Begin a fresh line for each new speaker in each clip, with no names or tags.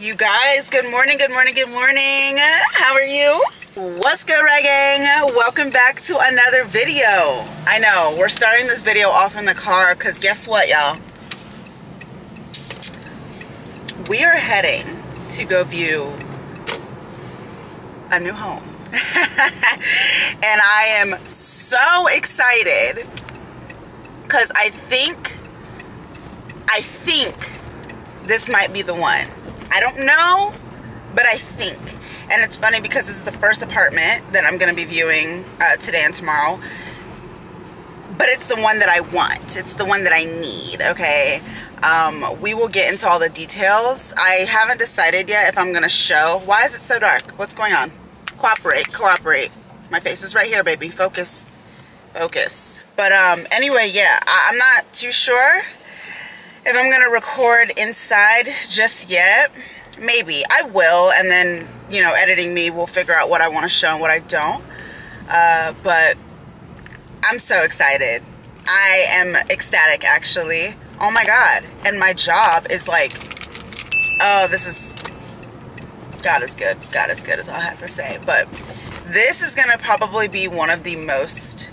You guys, good morning, good morning, good morning. How are you? What's good, Rag Gang? Welcome back to another video. I know, we're starting this video off in the car because guess what, y'all? We are heading to go view a new home. And I am so excited because I think this might be the one. I don't know, but I think. And it's funny because this is the first apartment that I'm going to be viewing today and tomorrow. But it's the one that I want. It's the one that I need, okay? We will get into all the details. I haven't decided yet if I'm going to show. Why is it so dark? What's going on? Cooperate, cooperate. My face is right here, baby. Focus. Focus. But anyway, yeah, I'm not too sure if I'm gonna record inside just yet. Maybe I will, and then, you know, editing me will figure out what I want to show and what I don't. But I'm so excited. I am ecstatic, actually. Oh my god. And my job is like, oh, this is, God is good. God is good is all I have to say. But this is gonna probably be one of the most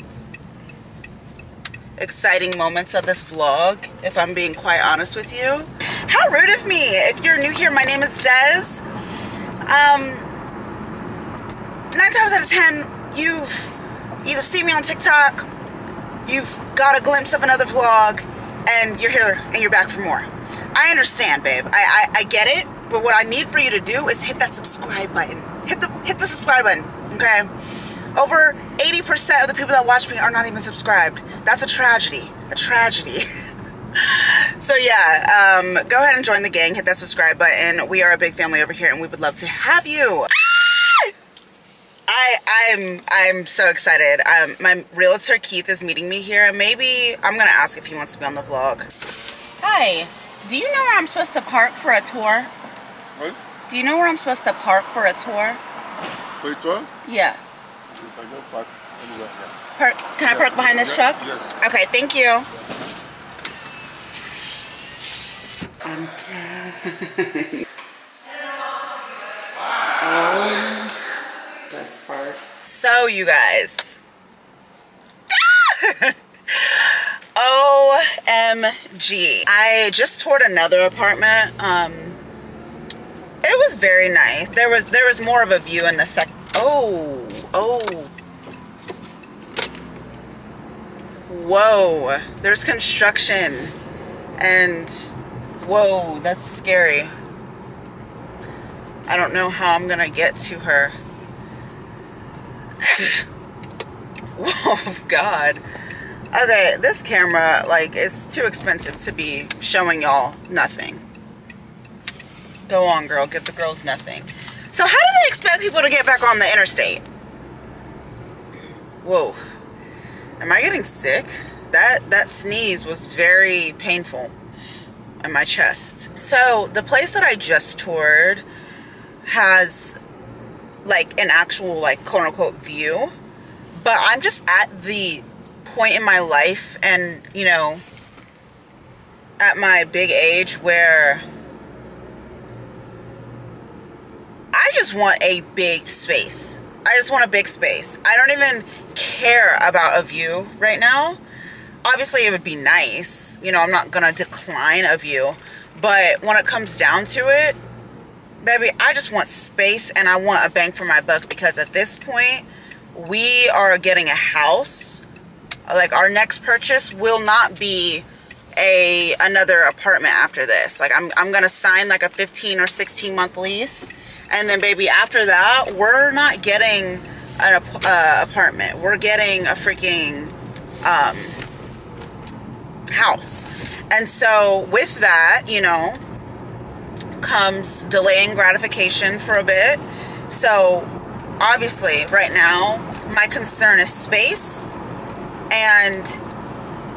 exciting moments of this vlog, if I'm being quite honest with you. How rude of me. If you're new here, my name is Des. 9 times out of 10, you've either seen me on TikTok, you've got a glimpse of another vlog, and you're here and you're back for more. I understand, babe. I get it, but what I need for you to do is hit that subscribe button. Hit the subscribe button, okay? Over 80% of the people that watch me are not even subscribed. That's a tragedy. A tragedy. So yeah, go ahead and join the gang. Hit that subscribe button. We are a big family over here and we would love to have you. I'm so excited. My realtor Keith is meeting me here. Maybe I'm gonna ask if he wants to be on the vlog. Hi, do you know where I'm supposed to park for a tour? What? Do you know where I'm supposed to park for a tour?
For a tour?
Yeah. Can I park behind this truck?
Yes.
Okay, thank you. Okay. Best part. So, you guys. OMG. I just toured another apartment. It was very nice. There was more of a view in the second. Oh. Whoa, there's construction, and whoa, that's scary. I don't know how I'm gonna get to her. Whoa, God. Okay, this camera, like, is too expensive to be showing y'all nothing. Go on, girl, give the girls nothing. So how do they expect people to get back on the interstate? Whoa. Am I getting sick? That sneeze was very painful in my chest. So the place that I just toured has like an actual, like, quote unquote view, but I'm just at the point in my life and, you know, at my big age where I just want a big space. I just want a big space. I don't even care about a view right now. Obviously, it would be nice. You know, I'm not gonna decline a view. But when it comes down to it, baby, I just want space and I want a bang for my buck, because at this point, we are getting a house. Like, our next purchase will not be another apartment after this. Like, I'm gonna sign like a 15 or 16 month lease. And then, baby, after that, we're not getting an apartment. We're getting a freaking house. And so with that, you know, comes delaying gratification for a bit. So obviously right now, my concern is space and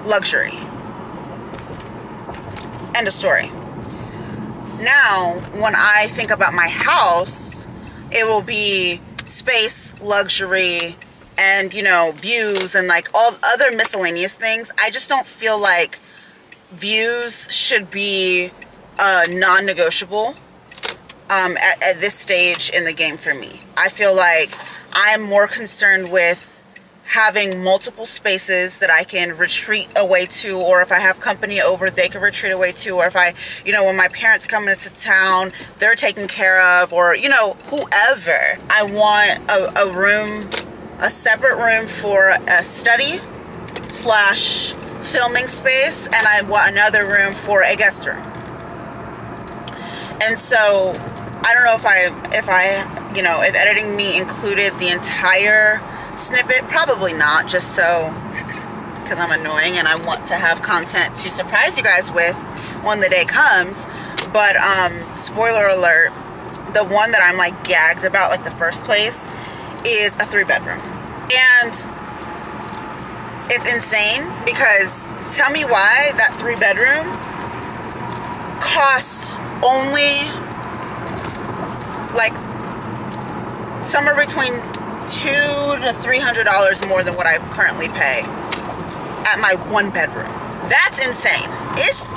luxury. End of story. Now, when I think about my house, it will be space, luxury, and, you know, views and like all other miscellaneous things. I just don't feel like views should be non-negotiable. at this stage in the game for me. I feel like I'm more concerned with having multiple spaces that I can retreat away to, or if I have company over, they can retreat away to, or if I, you know, when my parents come into town, they're taken care of, or, you know, whoever. I want a room, a separate room for a study slash filming space, and I want another room for a guest room. And so I don't know if I, you know, if editing me included the entire snippet. Probably not, just so, because I'm annoying and I want to have content to surprise you guys with when the day comes. But spoiler alert, the one that I'm like gagged about, like the first place, is a 3-bedroom. And it's insane, because tell me why that 3-bedroom costs only like somewhere between $200 to $300 more than what I currently pay at my 1-bedroom. That's insane. It's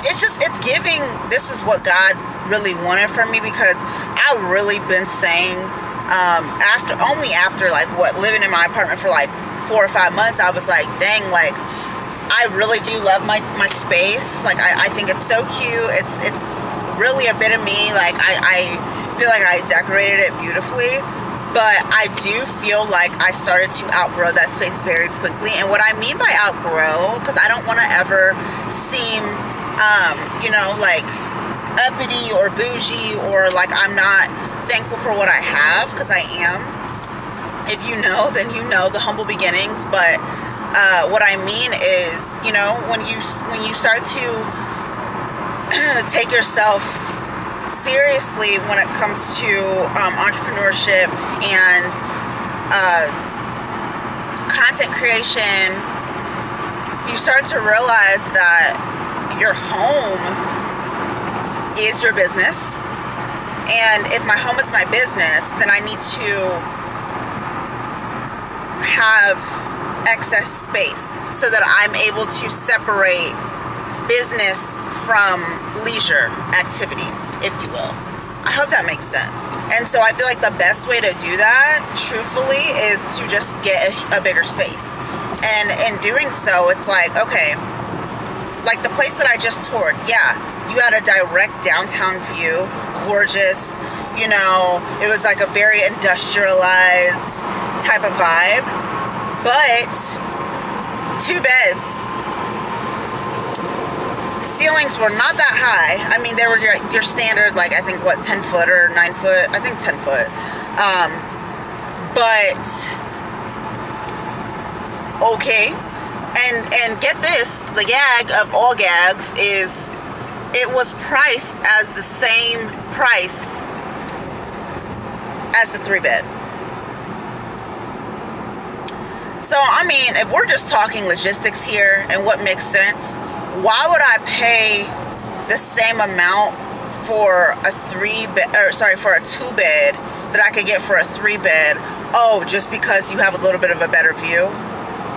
giving, this is what God really wanted from me, because I've really been saying, after like what, living in my apartment for like 4 or 5 months, I was like, dang, like I really do love my space. Like I think it's so cute. It's really a bit of me. Like I feel like I decorated it beautifully. But I do feel like I started to outgrow that space very quickly. And what I mean by outgrow, because I don't want to ever seem, you know, like uppity or bougie, or like I'm not thankful for what I have, because I am. If you know, then you know the humble beginnings. But what I mean is, you know, when you start to take yourself seriously when it comes to entrepreneurship and content creation, you start to realize that your home is your business. And if my home is my business, then I need to have excess space so that I'm able to separate business from leisure activities, if you will. I hope that makes sense. And so I feel like the best way to do that, truthfully, is to just get a bigger space. And in doing so, it's like, okay, like the place that I just toured, yeah, you had a direct downtown view, gorgeous, you know, it was like a very industrialized type of vibe, but 2 beds. Ceilings were not that high. I mean, they were your standard, like, I think, what, 10 foot or 9 foot? I think 10 foot. But, okay. And get this, the gag of all gags is it was priced as the same price as the 3-bed. So, I mean, if we're just talking logistics here and what makes sense, why would I pay the same amount for a 2-bed that I could get for a 3-bed? Oh, just because you have a little bit of a better view?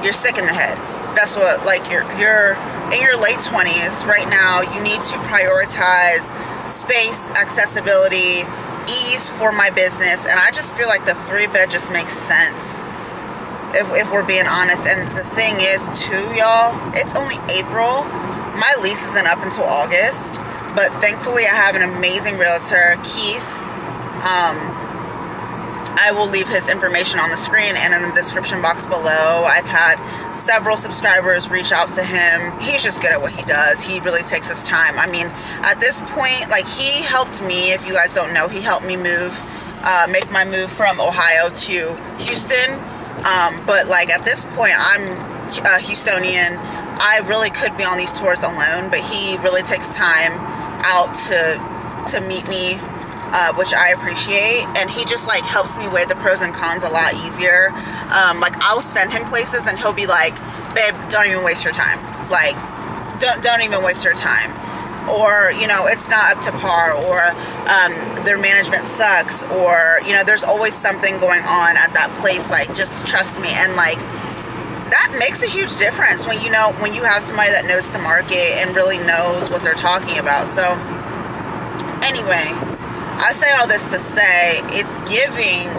You're sick in the head. That's what, like, you're in your late 20s right now. You need to prioritize space, accessibility, ease for my business, and I just feel like the 3-bed just makes sense. If we're being honest. And the thing is too, y'all, it's only April. My lease isn't up until August, but thankfully I have an amazing realtor, Keith. I will leave his information on the screen and in the description box below. I've had several subscribers reach out to him. He's just good at what he does. He really takes his time. I mean, at this point, like, he helped me, if you guys don't know, he helped me make my move from Ohio to Houston. But like at this point, I'm a Houstonian. I really could be on these tours alone, but he really takes time out to meet me, which I appreciate. And he just like helps me weigh the pros and cons a lot easier. Like, I'll send him places and he'll be like, babe, don't even waste your time. Like, don't even waste your time. Or, you know, it's not up to par, or their management sucks, or, you know, there's always something going on at that place. Like, just trust me. And like, that makes a huge difference when you have somebody that knows the market and really knows what they're talking about. So anyway, I say all this to say it's giving.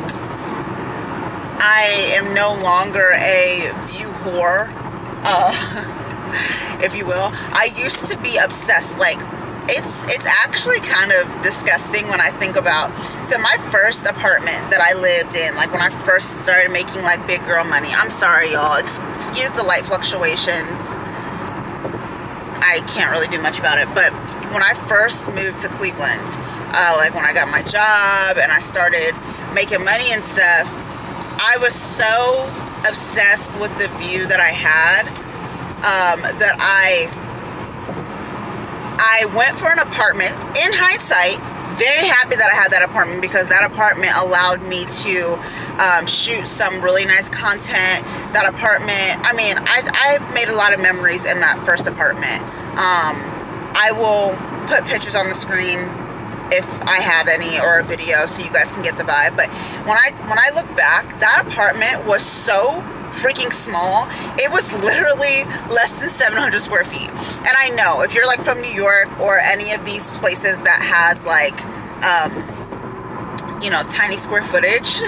I am no longer a view whore, if you will. I used to be obsessed. Like, it's actually kind of disgusting when I think about. So my first apartment that I lived in, like when I first started making like big girl money. I'm sorry, y'all. Excuse the light fluctuations. I can't really do much about it, but when I first moved to Cleveland, like when I got my job and I started making money and stuff, I was so obsessed with the view that I had that I went for an apartment. In hindsight, very happy that I had that apartment, because that apartment allowed me to shoot some really nice content. That apartment, I mean, I made a lot of memories in that first apartment. I will put pictures on the screen if I have any, or a video, so you guys can get the vibe. But when I look back, that apartment was so freaking small. It was literally less than 700 square feet. And I know if you're like from New York or any of these places that has like you know, tiny square footage,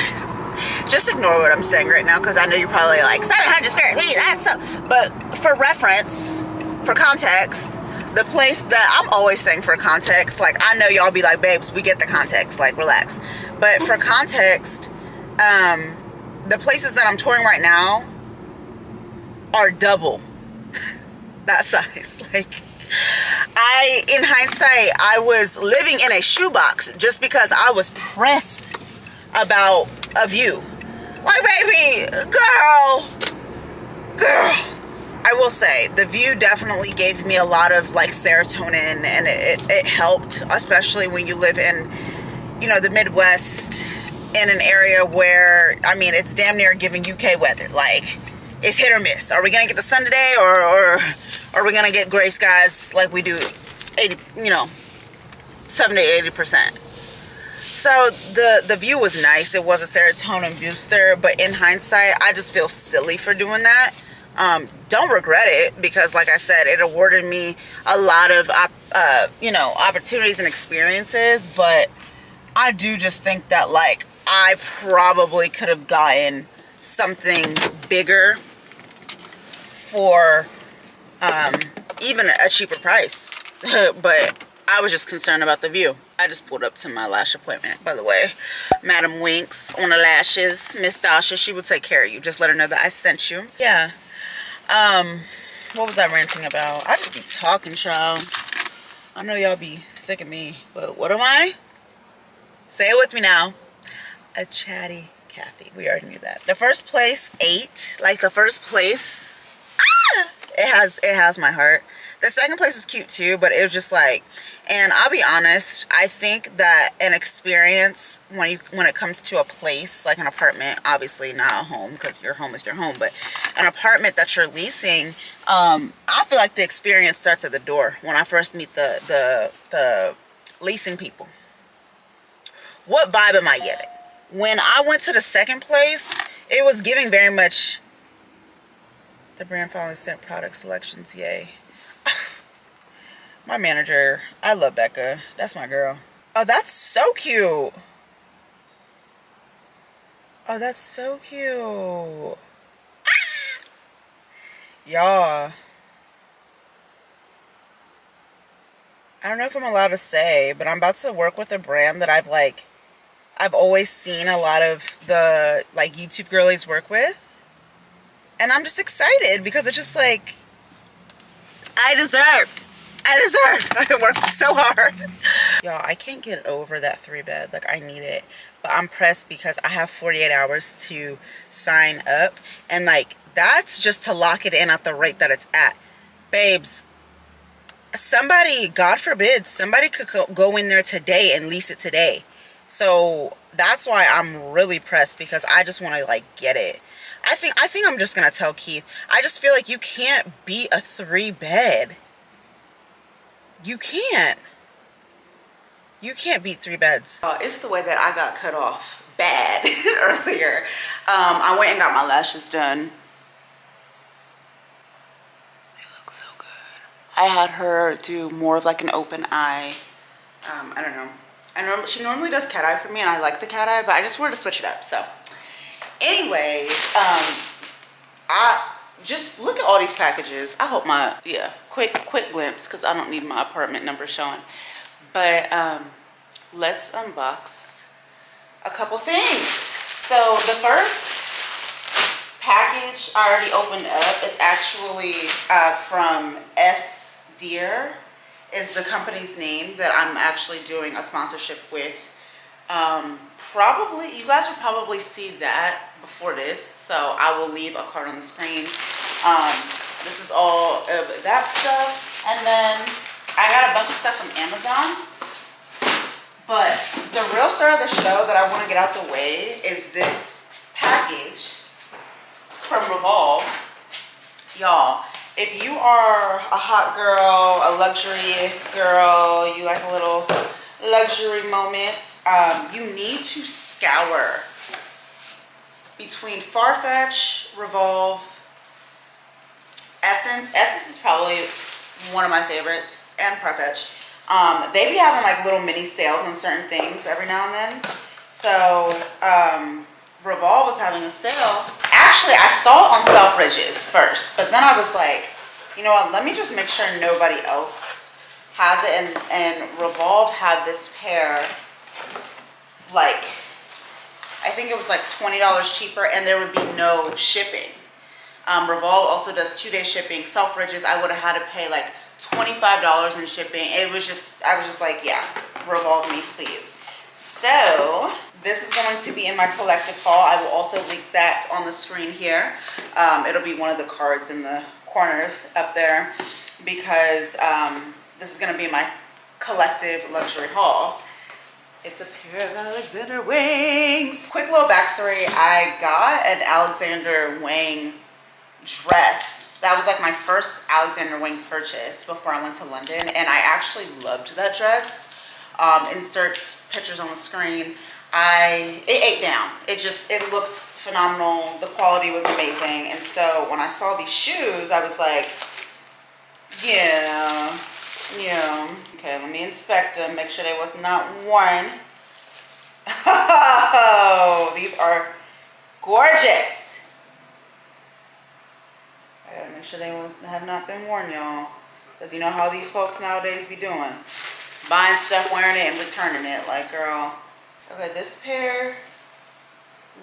just ignore what I'm saying right now, because I know you're probably like 700 square feet, that's so. But for reference, for context, the place that I'm always saying for context, like I know y'all be like, babes, we get the context, like relax. But for context, the places that I'm touring right now are double that size. Like, in hindsight, I was living in a shoebox just because I was pressed about a view. Like, baby, girl. I will say, the view definitely gave me a lot of like serotonin, and it helped, especially when you live in, you know, the Midwest, in an area where, I mean, it's damn near giving UK weather. Like, it's hit or miss. Are we gonna get the sun today, or are we gonna get gray skies like we do 80, you know, 70 to 80%? So the view was nice. It was a serotonin booster, but in hindsight, I just feel silly for doing that. Don't regret it, because like I said, it awarded me a lot of you know, opportunities and experiences. But I do just think that like I probably could have gotten something bigger for even a cheaper price. But I was just concerned about the view. I just pulled up to my lash appointment, by the way. Madam Winks on the lashes, Miss Dasha, she will take care of you. Just let her know that I sent you. Yeah. What was I ranting about? I just be talking, child. I know y'all be sick of me, but what am I? Say it with me now. A chatty Cathy. We already knew that. The first place ate. Like the first place, it has my heart. The second place was cute too, but it was just like, and I'll be honest, I think that an experience when it comes to a place, like an apartment, obviously not a home, because your home is your home, but an apartment that you're leasing, I feel like the experience starts at the door when I first meet the leasing people. What vibe am I getting? When I went to the second place, it was giving very much the brand finally sent product selections, yay. My manager, I love Becca. That's my girl. Oh, that's so cute. Oh, that's so cute. Ah! Y'all. I don't know if I'm allowed to say, but I'm about to work with a brand that I've always seen a lot of the like YouTube girlies work with. And I'm just excited because it's just like, I deserve. I worked so hard. Y'all, I can't get over that 3-bed. Like, I need it. But I'm pressed because I have 48 hours to sign up. And, like, that's just to lock it in at the rate that it's at. Babes, somebody, God forbid, somebody could go in there today and lease it today. So, that's why I'm really pressed, because I just want to, like, get it. I think I'm just going to tell Keith. I just feel like you can't beat a 3-bed. You can't. You can't beat 3 beds. It's the way that I got cut off bad earlier. I went and got my lashes done. They look so good. I had her do more of like an open eye, I don't know, She normally does cat eye for me, and I like the cat eye, but I just wanted to switch it up. So anyways, I just look at all these packages. I hope my, yeah, quick glimpse, because I don't need my apartment number showing. But let's unbox a couple things. So the first package I already opened up. It's actually from S Deer is the company's name that I'm actually doing a sponsorship with. Probably, you guys will probably see that before this, so I will leave a card on the screen. This is all of that stuff. And then I got a bunch of stuff from Amazon. But the real star of the show that I want to get out the way is this package from Revolve. Y'all, if you are a hot girl, a luxury girl, you like a little luxury moment, you need to scour between Farfetch, Revolve, Essence. Essence is probably one of my favorites, and Farfetch. They be having like little mini sales on certain things every now and then. So Revolve was having a sale. Actually, I saw it on Selfridges first, but then I was like, you know what, let me just make sure nobody else has it. And Revolve had this pair, like, I think it was like $20 cheaper, and there would be no shipping. Revolve also does 2-day shipping. Selfridges, I would have had to pay like $25 in shipping. It was just, I was just like, yeah, Revolve me, please. So this is going to be in my collective haul. I will also link that on the screen here. It'll be one of the cards in the corners up there, because this is going to be my collective luxury haul. It's a pair of Alexander Wangs. Quick little backstory. I got an Alexander Wang dress. That was like my first Alexander Wang purchase before I went to London, and I actually loved that dress. Inserts pictures on the screen. It ate down. It looked phenomenal. The quality was amazing. And so when I saw these shoes, I was like, yeah. Okay, let me inspect them, make sure they was not worn. Oh, these are gorgeous. I gotta make sure they have not been worn, y'all. Because you know how these folks nowadays be doing. Buying stuff, wearing it, and returning it. Like, girl. Okay, this pair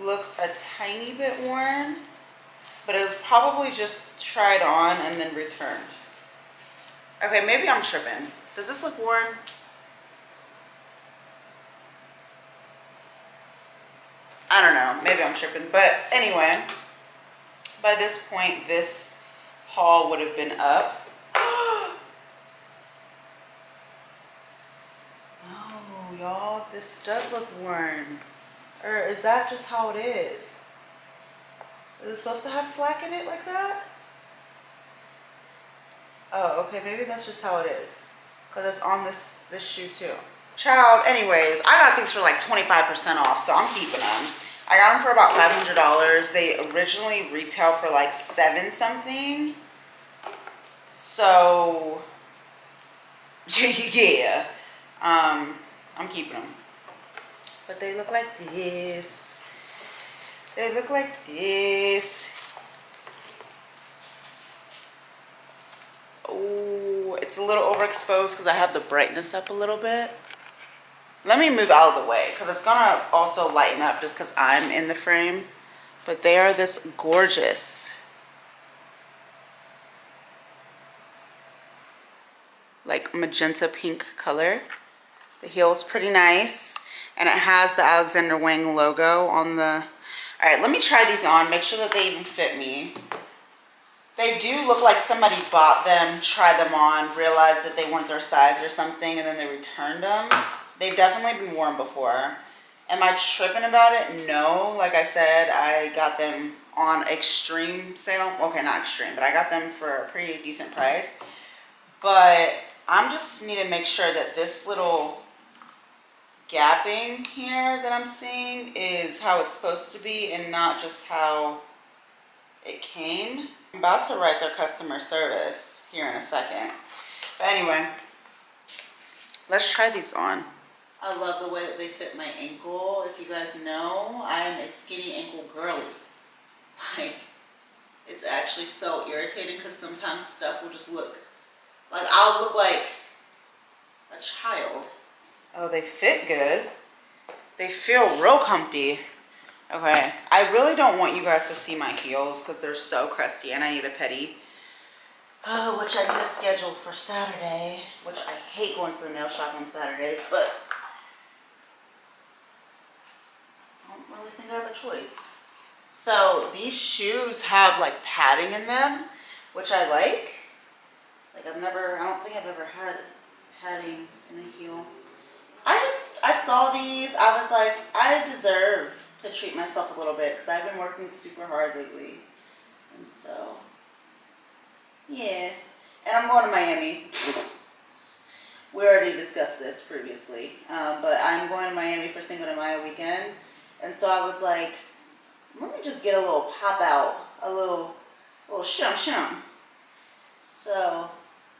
looks a tiny bit worn, but it was probably just tried on and then returned. Okay, maybe I'm tripping. Does this look worn? I don't know. Maybe I'm tripping. But anyway, by this point, this haul would have been up. No, y'all, this does look worn. Or is that just how it is? Is it supposed to have slack in it like that? Oh, okay, maybe that's just how it is. Because it's on this shoe too. Child, anyways, I got these for like 25% off, so I'm keeping them. I got them for about $500. They originally retail for like $7 something. So, yeah. I'm keeping them. But they look like this. They look like this. Oh, it's a little overexposed because I have the brightness up a little bit. Let me move out of the way because it's gonna also lighten up just because I'm in the frame. But they are this gorgeous, like magenta pink color. The heel's pretty nice, and it has the Alexander Wang logo on the. All right, let me try these on, make sure that they even fit me. They do look like somebody bought them, tried them on, realized that they weren't their size or something, and then they returned them. They've definitely been worn before. Am I tripping about it? No. Like I said, I got them on extreme sale. Okay, not extreme, but I got them for a pretty decent price. But I'm just need to make sure that this little gapping here that I'm seeing is how it's supposed to be and not just how it came. I'm about to write their customer service here in a second. But anyway, let's try these on. I love the way that they fit my ankle. If you guys know, I am a skinny ankle girly. Like, it's actually so irritating because sometimes stuff will just look, like I'll look like a child. Oh, they fit good. They feel real comfy. Okay, I really don't want you guys to see my heels because they're so crusty and I need a pedi. Oh, which I need to schedule for Saturday, which I hate going to the nail shop on Saturdays, but I don't really think I have a choice. So these shoes have like padding in them, which I like. Like I don't think I've ever had padding in a heel. I saw these, I was like, I deserve to treat myself a little bit because I've been working super hard lately. And so, yeah. And I'm going to Miami. We already discussed this previously. But I'm going to Miami for Cinco de Mayo weekend. And so I was like, let me just get a little pop out, a little shum. So,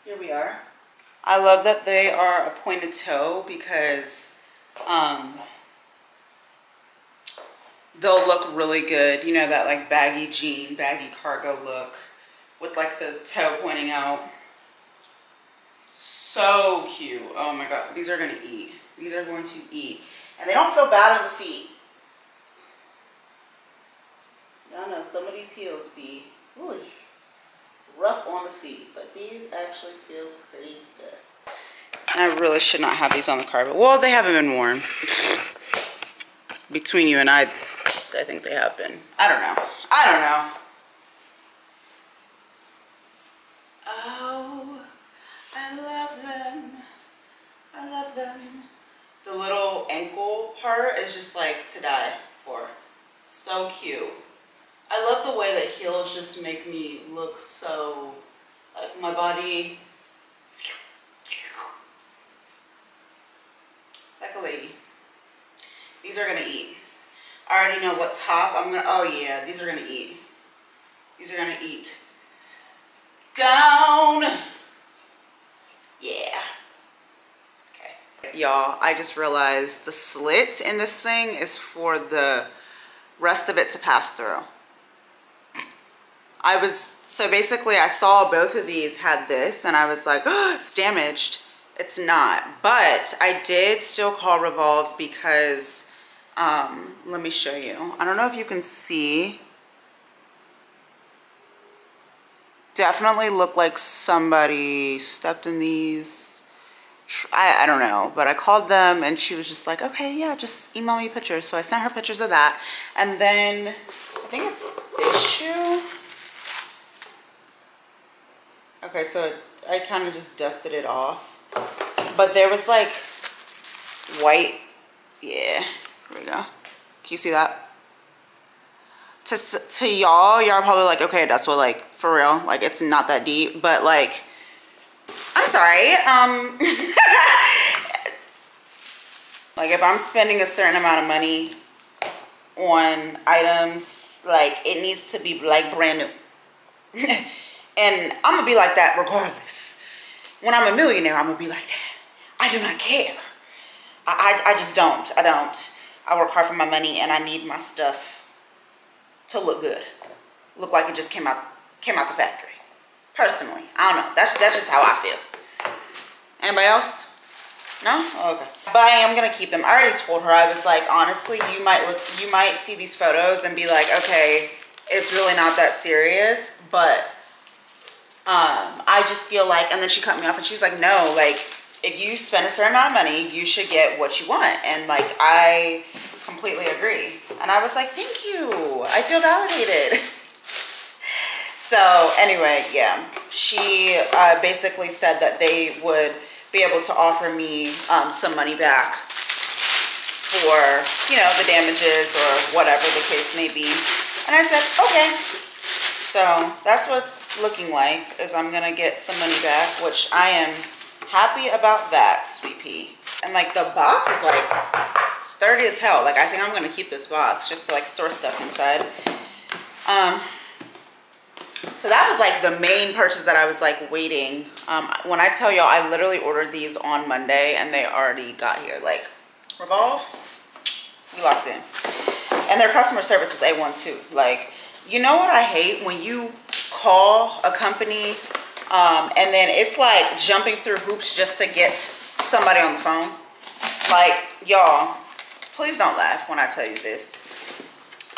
here we are. I love that they are a pointed toe because they'll look really good. You know, that like baggy jean, baggy cargo look with like the toe pointing out. So cute. Oh my God. These are going to eat. These are going to eat. And they don't feel bad on the feet. Y'all know some of these heels be really rough on the feet, but these actually feel pretty good. And I really should not have these on the carpet. Well, they haven't been worn. Between you and I think they have been. I don't know. Oh, I love them. I love them. The little ankle part is just like to die for. So cute. I love the way that heels just make me look so, like my body, like a lady. These are gonna eat. I already know what top oh yeah, these are gonna eat. These are gonna eat. Down. Yeah. Okay. Y'all, I just realized the slit in this thing is for the rest of it to pass through. So basically I saw both of these had this and I was like, oh, it's damaged. It's not, but I did still call Revolve because, let me show you. I don't know if you can see. Definitely look like somebody stepped in these. I don't know, but I called them and she was just like, okay, yeah, just email me pictures. So I sent her pictures of that. And then I think it's this shoe. Okay, so I kind of just dusted it off. But there was like white, yeah, here we go. Can you see that? To y'all are probably like, okay, that's what, like, for real, like, it's not that deep, but like, I'm sorry, like, if I'm spending a certain amount of money on items, like, it needs to be like brand new. And I'm gonna be like that regardless. When I'm a millionaire, I'm gonna be like that. I do not care. I just don't. I work hard for my money and I need my stuff to look good. Look like it just came out the factory. Personally, I don't know. That's just how I feel. Anybody else? No? Oh, okay. But I am gonna keep them. I already told her, I was like, honestly, you might see these photos and be like, okay, it's really not that serious, but I just feel like, and then she cut me off and she was like, no, like, if you spend a certain amount of money, you should get what you want. And like, I completely agree. And I was like, thank you. I feel validated. So anyway, yeah, she basically said that they would be able to offer me some money back for, you know, the damages or whatever the case may be. And I said, okay. So that's what's looking like, is I'm gonna get some money back, which I am happy about that, sweet pea. And like the box is like sturdy as hell. Like I think I'm gonna keep this box just to like store stuff inside. So that was like the main purchase that I was like waiting. When I tell y'all, I literally ordered these on Monday and they already got here like Revolve, we locked in. And their customer service was A1 too. Like, you know what I hate? When you call a company and then it's like jumping through hoops just to get somebody on the phone. Like, y'all, please don't laugh when I tell you this.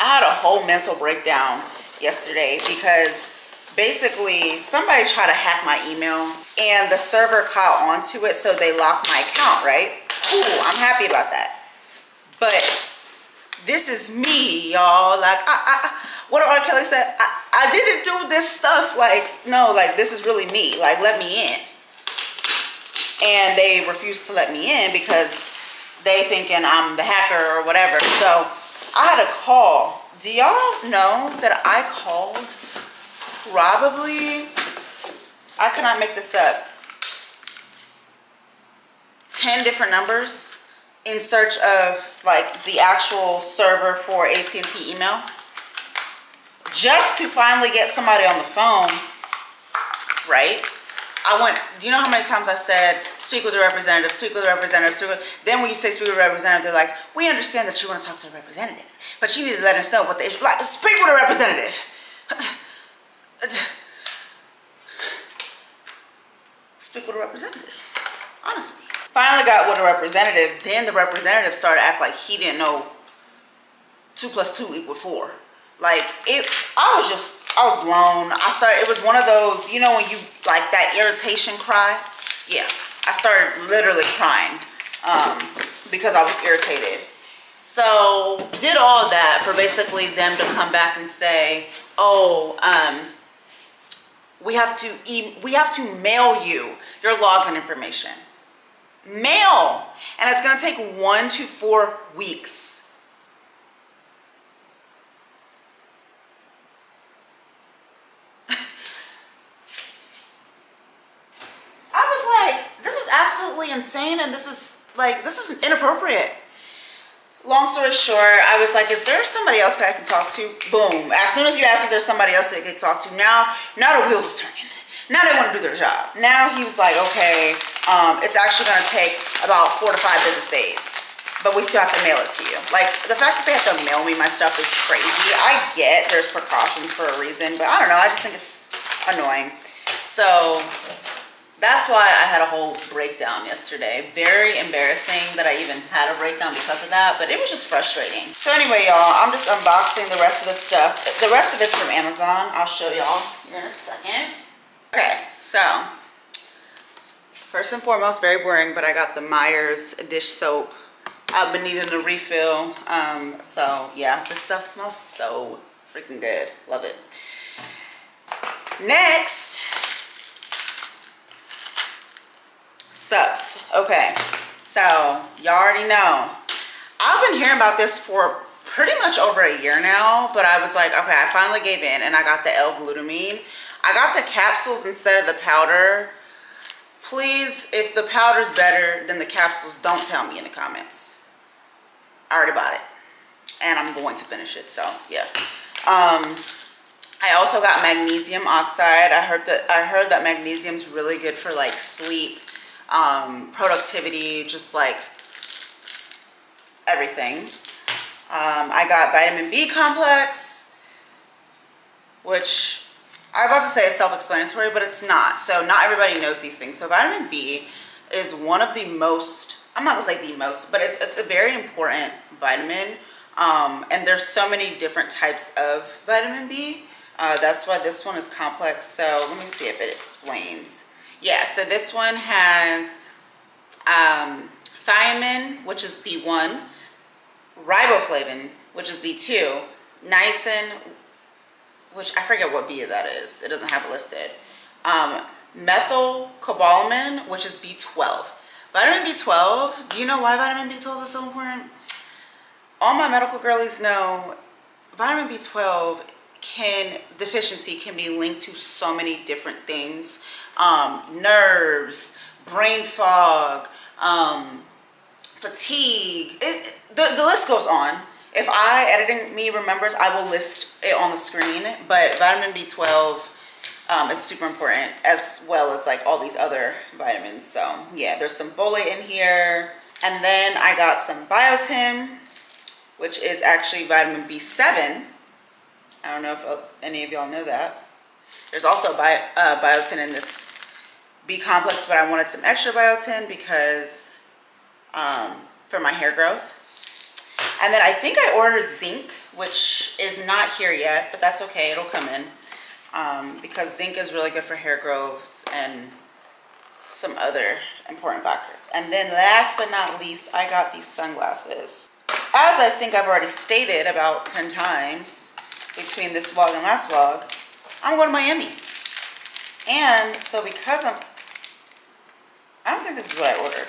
I had a whole mental breakdown yesterday because basically somebody tried to hack my email and the server caught onto it, so they locked my account, right? Cool, I'm happy about that. But this is me, y'all. Like, what R. Kelly said, I didn't do this stuff. Like, no, like, this is really me. Like, let me in. And they refused to let me in because they thinking I'm the hacker or whatever. So I had a call. Do y'all know that I called probably, I cannot make this up, 10 different numbers in search of like the actual server for AT&T email, just to finally get somebody on the phone, right? I went, do you know how many times I said, speak with a representative, speak with a representative, then when you say speak with a representative, they're like, we understand that you want to talk to a representative, but you need to let us know what the issue, like, speak with a representative. Speak with a representative, honestly. Finally got with a representative, then the representative started acting like he didn't know 2 + 2 = 4. Like, I was blown. It was one of those, you know, when you, like, that irritation cry? Yeah, I started literally crying because I was irritated. So, did all that for basically them to come back and say, oh, we have to mail you your login information. Mail! And it's going to take 1 to 4 weeks. Absolutely insane, and this is inappropriate. Long story short, I was like, is there somebody else I can talk to? Boom. As soon as you ask if there's somebody else they can talk to, now the wheels is turning. Now they want to do their job. Now he was like, okay, it's actually going to take about 4 to 5 business days, but we still have to mail it to you. Like, the fact that they have to mail me my stuff is crazy. I get there's precautions for a reason, but I don't know. I just think it's annoying. So that's why I had a whole breakdown yesterday. Very embarrassing that I even had a breakdown because of that, but it was just frustrating. So anyway, y'all, I'm just unboxing the rest of the stuff. The rest of it's from Amazon. I'll show y'all here in a second. Okay, so first and foremost, very boring, but I got the Myers dish soap. I've been needing a refill. So yeah, this stuff smells so freaking good. Love it. Next, Sups. Okay, so y'all already know. I've been hearing about this for pretty much over a year now, but I was like, okay, I finally gave in and I got the L-glutamine. I got the capsules instead of the powder. Please, if the powder's better than the capsules, don't tell me in the comments. I already bought it and I'm going to finish it, so yeah. I also got magnesium oxide. I heard that magnesium's really good for like sleep, productivity, just like everything. I got vitamin B complex, which I'm about to say is self-explanatory, but it's not. So not everybody knows these things. So vitamin B is one of the most, I'm not gonna say the most, but it's a very important vitamin. And there's so many different types of vitamin B. That's why this one is complex. So let me see if it explains. Yeah, so this one has thiamine, which is B1, riboflavin, which is B2, niacin, which I forget what B that is. It doesn't have it listed. Methylcobalamin, which is B12. Vitamin B12, do you know why vitamin B12 is so important? All my medical girlies know vitamin B12 deficiency can be linked to so many different things. Nerves, brain fog, fatigue, the list goes on. If editing me remembers, I will list it on the screen, but vitamin B12 is super important, as well as like all these other vitamins. So yeah, there's some folate in here. And then I got some biotin, which is actually vitamin B7. I don't know if any of y'all know that. There's also biotin in this B complex, but I wanted some extra biotin because for my hair growth. And then I think I ordered zinc, which is not here yet, but that's okay, it'll come in. Because zinc is really good for hair growth and some other important factors. And then last but not least, I got these sunglasses. As I think I've already stated about 10 times between this vlog and last vlog, I'm going to Miami. And so because I don't think this is what I ordered.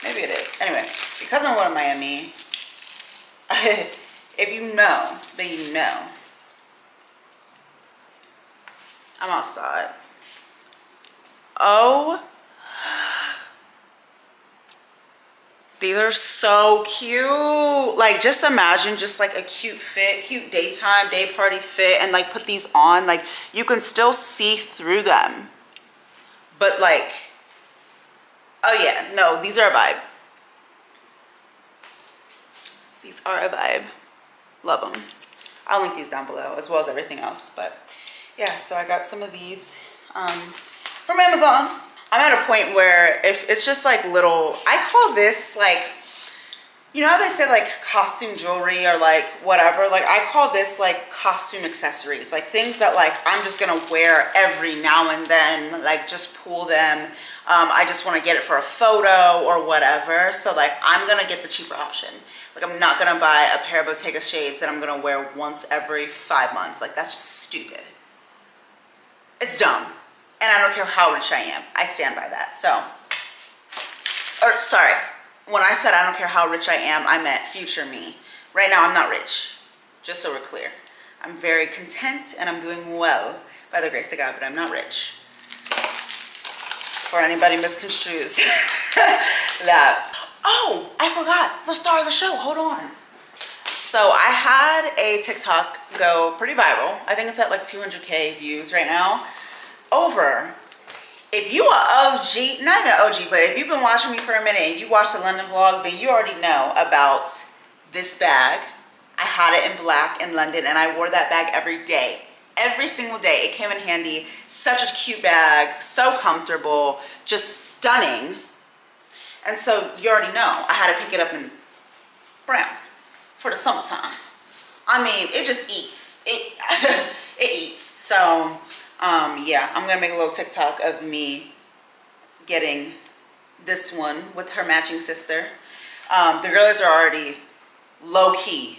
Maybe it is. Anyway, because I'm going to Miami, if you know, then you know. I'm outside. Oh, these are so cute. Like, just imagine just like a cute fit, cute daytime, day party fit, and like put these on. Like, you can still see through them. But like, oh yeah, no, these are a vibe. These are a vibe. Love them. I'll link these down below as well as everything else. But yeah, so I got some of these from Amazon. I'm at a point where if it's just like little, I call this like, you know how they say like costume jewelry or like whatever, like I call this like costume accessories, like things that like I'm just gonna wear every now and then, like just pull them. I just want to get it for a photo or whatever. So like I'm gonna get the cheaper option. Like I'm not gonna buy a pair of Bottega shades that I'm gonna wear once every 5 months. Like that's just stupid. It's dumb. And I don't care how rich I am. I stand by that. So, or sorry, when I said I don't care how rich I am, I meant future me. Right now, I'm not rich. Just so we're clear. I'm very content and I'm doing well by the grace of God, but I'm not rich. For anybody misconstrues that. Oh, I forgot the star of the show. Hold on. So I had a TikTok go pretty viral. I think it's at like 200K views right now. Over, if you are OG, not an OG, but if you've been watching me for a minute and you watched the London vlog, then you already know about this bag. I had it in black in London and I wore that bag every day. Every single day. It came in handy. Such a cute bag, so comfortable, just stunning. And so you already know I had to pick it up in brown for the summertime. I mean, it just eats. It eats. So yeah, I'm gonna make a little TikTok of me getting this one with her matching sister. The girls are already low-key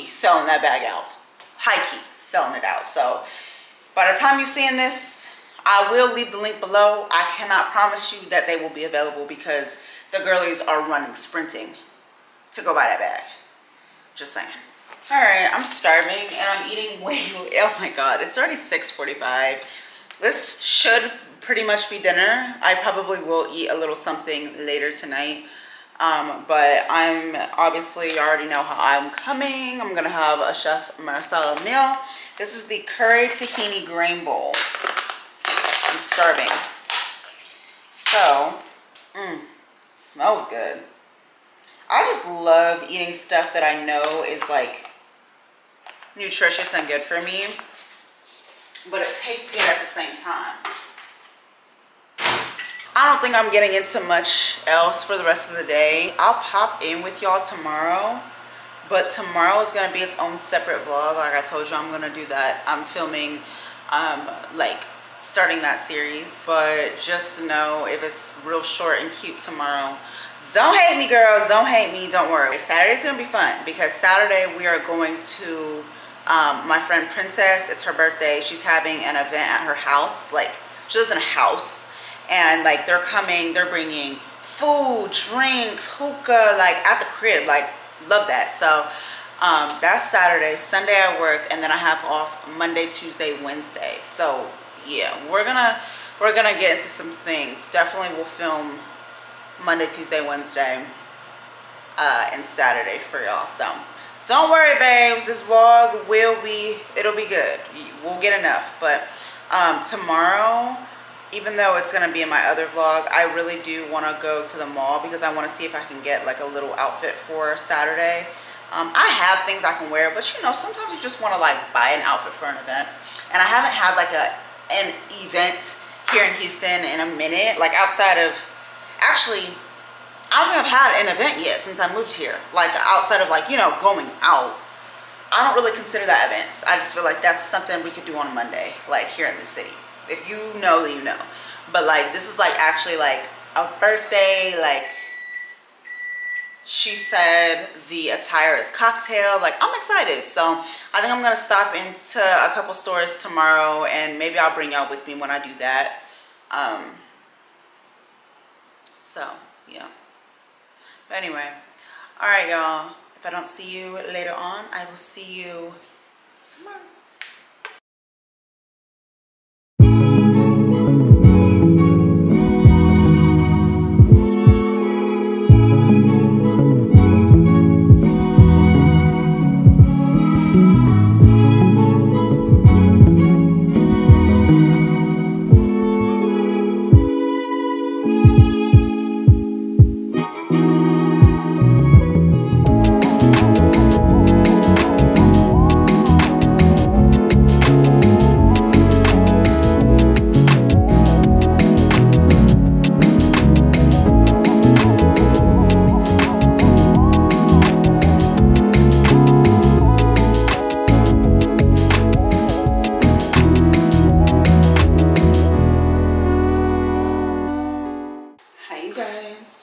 selling that bag out. High-key selling it out. So by the time you're seeing this, I will leave the link below. I cannot promise you that they will be available because the girlies are running, sprinting to go buy that bag. Just saying. All right, I'm starving and I'm eating way, oh my God, it's already 6:45. This should pretty much be dinner. I probably will eat a little something later tonight. But I'm obviously, you already know how I'm coming. I'm gonna have a Chef Marsala meal. This is the curry tahini grain bowl. I'm starving. So, smells good. I just love eating stuff that I know is like nutritious and good for me, but it tastes good at the same time. I don't think I'm getting into much else for the rest of the day. I'll pop in with y'all tomorrow, but tomorrow is gonna be its own separate vlog. Like I told you, I'm gonna do that. I'm filming, like starting that series, but just know if it's real short and cute tomorrow, don't hate me, girls, don't hate me, don't worry. Saturday's gonna be fun because Saturday we are going to my friend Princess. It's her birthday. She's having an event at her house. Like, she lives in a house and like they're coming, they're bringing food, drinks, hookah, like at the crib. Like, love that. So that's Saturday. Sunday I work and then I have off Monday, Tuesday, Wednesday. So yeah, we're gonna get into some things. Definitely will film Monday, Tuesday, Wednesday, and Saturday for y'all. So don't worry, babes, this vlog it'll be good. We'll get enough. But tomorrow even though it's gonna be in my other vlog, I really do want to go to the mall because I want to see if I can get like a little outfit for Saturday. I have things I can wear, but you know, sometimes you just want to like buy an outfit for an event. And I haven't had like an event here in Houston in a minute, like outside of, actually, I don't think I've had an event yet since I moved here. Like outside of like, you know, going out. I don't really consider that events. I just feel like that's something we could do on a Monday, like here in the city. If you know, then you know. But like, this is like actually like a birthday, like she said the attire is cocktail. Like, I'm excited. So I think I'm gonna stop into a couple stores tomorrow and maybe I'll bring y'all with me when I do that. So yeah. But anyway, all right, y'all. If I don't see you later on, I will see you tomorrow.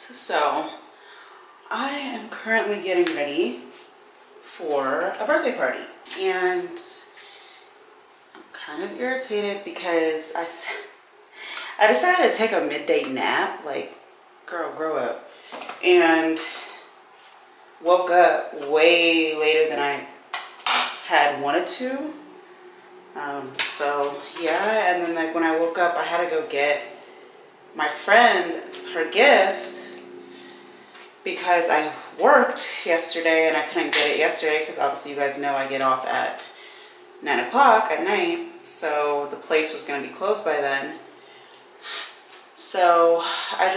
So I am currently getting ready for a birthday party and I'm kind of irritated because I decided to take a midday nap. Like, girl, grow up. And woke up way later than I had wanted to. So yeah, and then like when I woke up, I had to go get my friend her gift because I worked yesterday and I couldn't get it yesterday because obviously you guys know I get off at 9 o'clock at night, so the place was going to be closed by then. So I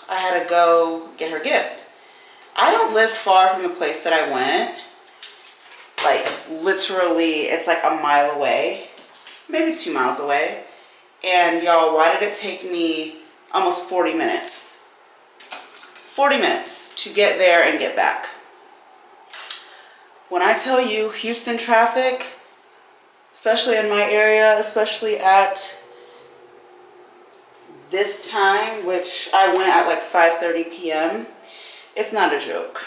had to go get her gift. I don't live far from the place that I went. Like literally it's like a mile away, maybe 2 miles away. And y'all, why did it take me almost 40 minutes? 40 minutes to get there and get back. When I tell you Houston traffic, especially in my area, especially at this time, which I went at like 5:30 p.m., it's not a joke.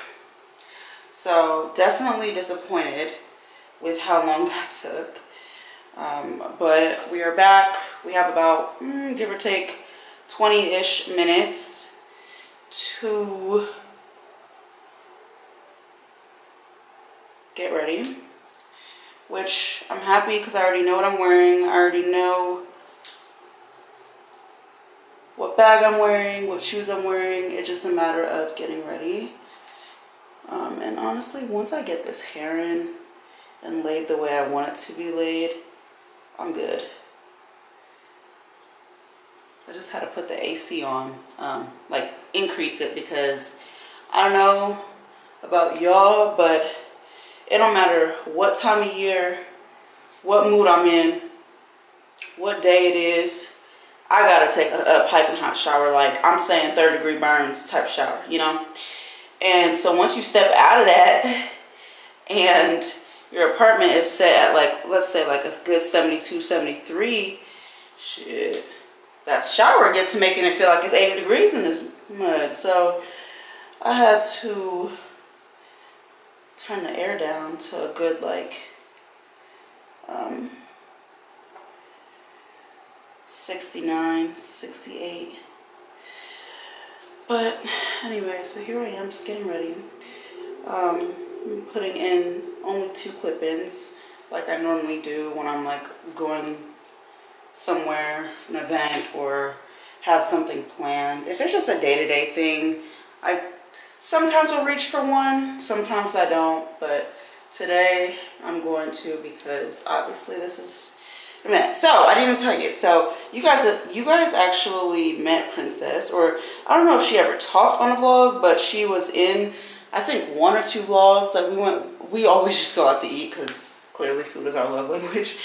So definitely disappointed with how long that took. But we are back. We have about, give or take, 20-ish minutes to get ready, which I'm happy because I already know what I'm wearing. I already know what bag I'm wearing, what shoes I'm wearing. It's just a matter of getting ready. And honestly, once I get this hair in and laid the way I want it to be laid, I'm good. I just had to put the AC on, like increase it, because I don't know about y'all, but it don't matter what time of year, what mood I'm in, what day it is, I gotta take a piping hot shower. Like I'm saying 3rd-degree burns type shower, you know? And so once you step out of that and your apartment is set at like, let's say like a good 72, 73, shit, that shower gets to making it feel like it's 80 degrees in this mug. So I had to turn the air down to a good like 69, 68. But anyway, so here I am just getting ready. I'm putting in only 2 clip-ins like I normally do when I'm like going somewhere, an event, or have something planned. If it's just a day-to-day thing, I sometimes will reach for one, sometimes I don't, but today I'm going to, because obviously this
a minute. So I didn't even tell you. So you guys actually met Princess, or I don't know if she ever talked on a vlog, but she was in, I think, 1 or 2 vlogs. Like we always just go out to eat because clearly food is our love language.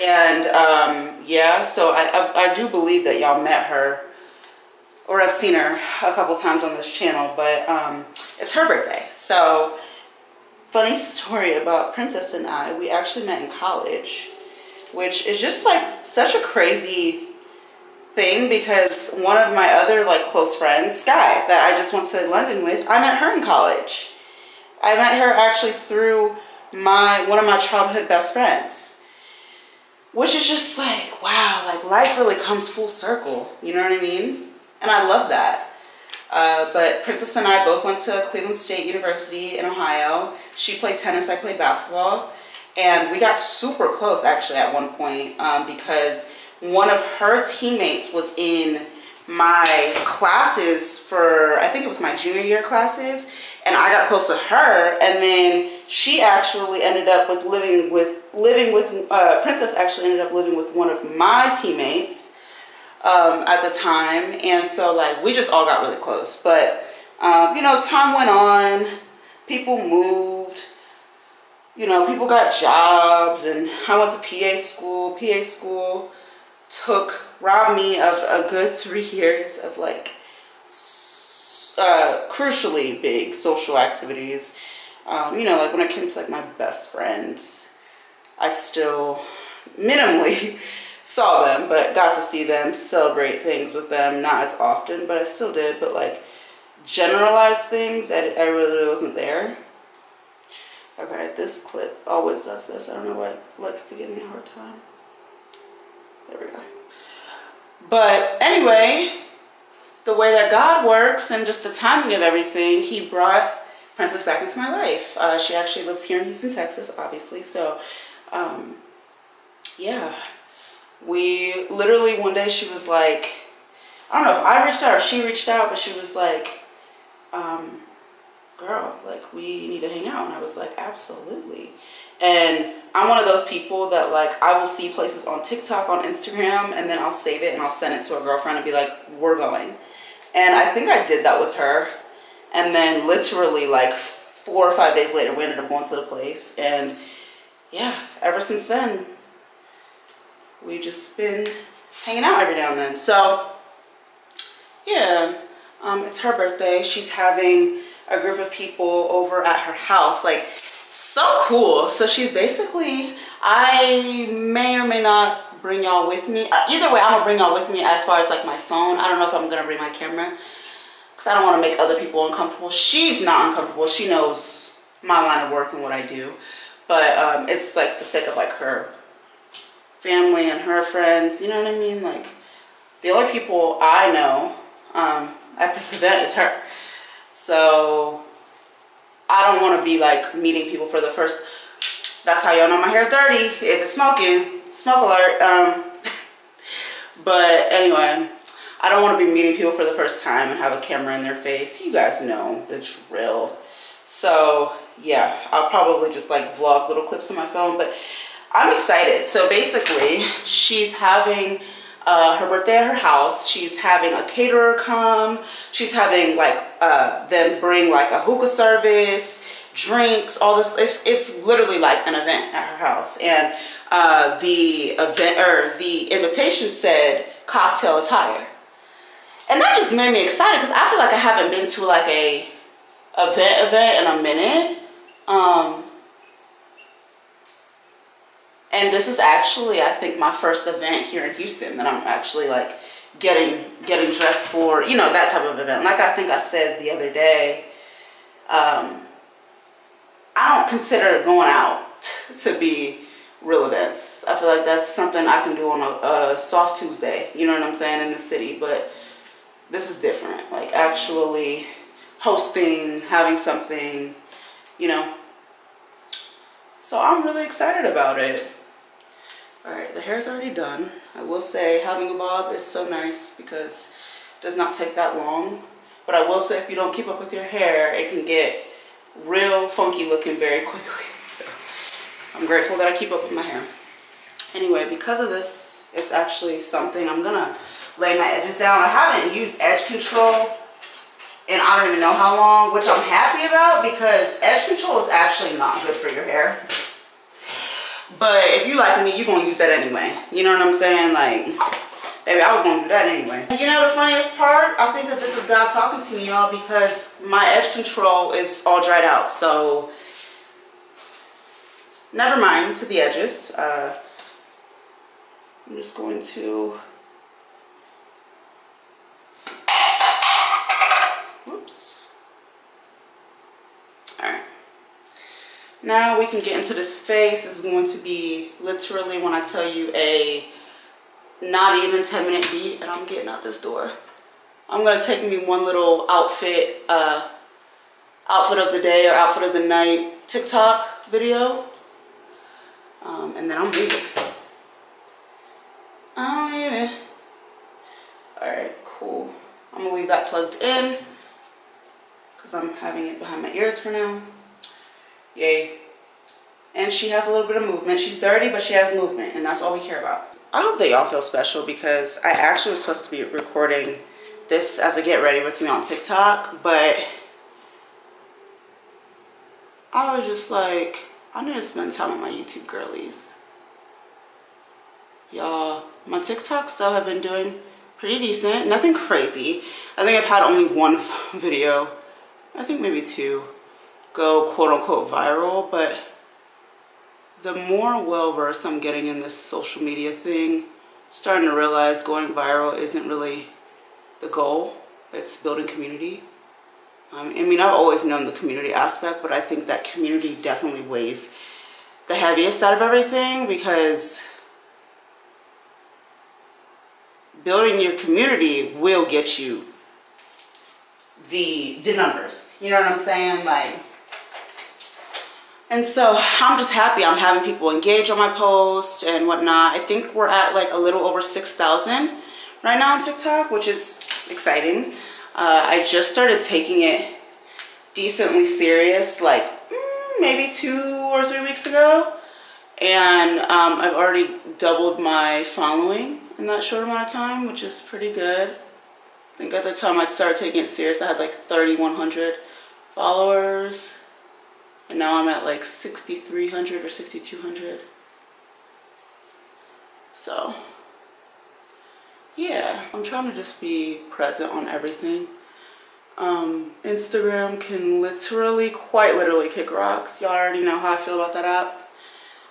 And yeah, so I do believe that y'all met her, or I've seen her a couple times on this channel, but it's her birthday. So funny story about Princess and I, we actually met in college, which is just like such a crazy thing because one of my other like close friends, Sky, that I just went to London with, I met her in college. I met her actually through one of my childhood best friends, which is just like, wow, like life really comes full circle, you know what I mean? And I love that. But Princess and I both went to Cleveland State University in Ohio. She played tennis, I played basketball. And we got super close actually at one point because one of her teammates was in my classes for, I think it was my junior year classes, and I got close to her, and then she actually ended up living with Princess actually ended up living with one of my teammates at the time, and so like we just all got really close. But you know, time went on, people moved, you know, people got jobs, and I went to PA school. PA school robbed me of a good 3 years of like crucially big social activities. You know, like when it came to like my best friends, I still minimally saw them, but got to see them, celebrate things with them, not as often, but I still did. But like generalized things, I really wasn't there. Okay, this clip always does this. I don't know why it likes to give me a hard time. There we go. But anyway, the way that God works and just the timing of everything, he brought Princess back into my life. She actually lives here in Houston, Texas, obviously. So, yeah. We literally, one day she was like, I don't know if I reached out or she reached out, but she was like, girl, like we need to hang out. And I was like, absolutely. And I'm one of those people that like, I will see places on TikTok, on Instagram, and then I'll save it and I'll send it to a girlfriend and be like, we're going. And I think I did that with her. And then literally like 4 or 5 days later, we ended up going to the place. And yeah, ever since then, we've just been hanging out every now and then. So yeah, it's her birthday. She's having a group of people over at her house. Like, so cool. So she's basically, I may or may not bring y'all with me. Either way, I'm gonna bring y'all with me as far as like my phone. I don't know if I'm gonna bring my camera because I don't want to make other people uncomfortable. She's not uncomfortable. She knows my line of work and what I do. But it's like the sake of like her family and her friends, you know what I mean? Like the only people I know at this event is her. So I don't want to be like meeting people for the first, that's how y'all know my hair's dirty. If it's smoking, smoke alert. But anyway, I don't want to be meeting people for the first time and have a camera in their face. You guys know the drill. So yeah, I'll probably just like vlog little clips on my phone, but I'm excited. So basically, she's having her birthday at her house. She's having a caterer come. She's having like them bring like a hookah service, drinks, all this. It's literally like an event at her house. And the event or the invitation said cocktail attire, and that just made me excited because I feel like I haven't been to like a event in a minute. And this is actually, I think, my first event here in Houston that I'm actually like getting dressed for, you know, that type of event. Like I think I said the other day, I don't consider going out to be real events. I feel like that's something I can do on a soft Tuesday, you know what I'm saying, in the city. But this is different, like actually hosting, having something, you know. So I'm really excited about it. Alright, the hair's already done. I will say having a bob is so nice because it does not take that long. But I will say if you don't keep up with your hair, it can get real funky looking very quickly. So I'm grateful that I keep up with my hair. Anyway, because of this, it's actually something I'm gonna lay my edges down. I haven't used edge control and I don't even know how long, which I'm happy about because edge control is actually not good for your hair. But if you like me, you're gonna use that anyway. You know what I'm saying? Like, baby, I was gonna do that anyway. You know the funniest part? I think that this is God talking to me, y'all, because my edge control is all dried out. So, never mind to the edges. I'm just going to, whoops. Alright. Now we can get into this face. This is going to be literally, when I tell you, a not even 10-minute beat, and I'm getting out this door. I'm going to take me one little outfit, outfit of the day or outfit of the night TikTok video. And then I'm leaving. I'm leaving. Alright, cool. I'm gonna leave that plugged in because I'm having it behind my ears for now. Yay. And she has a little bit of movement. She's dirty, but she has movement, and that's all we care about. I hope that y'all feel special because I actually was supposed to be recording this as a get ready with me on TikTok, but I was just like, I need to spend time with my YouTube girlies. Y'all, my TikTok stuff have been doing pretty decent. Nothing crazy. I think I've had only one video, I think maybe two, go quote unquote viral, but the more well-versed I'm getting in this social media thing, starting to realize going viral isn't really the goal. It's building community. I mean, I've always known the community aspect, but I think that community definitely weighs the heaviest out of everything because building your community will get you the numbers. You know what I'm saying? Like, and so I'm just happy I'm having people engage on my post and whatnot. I think we're at like a little over 6,000 right now on TikTok, which is exciting. I just started taking it decently serious like maybe 2 or 3 weeks ago. And I've already doubled my following in that short amount of time, which is pretty good. I think at the time I started taking it serious, I had like 3,100 followers. And now I'm at like 6,300 or 6,200. So, yeah, I'm trying to just be present on everything. Instagram can literally, quite literally kick rocks. Y'all already know how I feel about that app.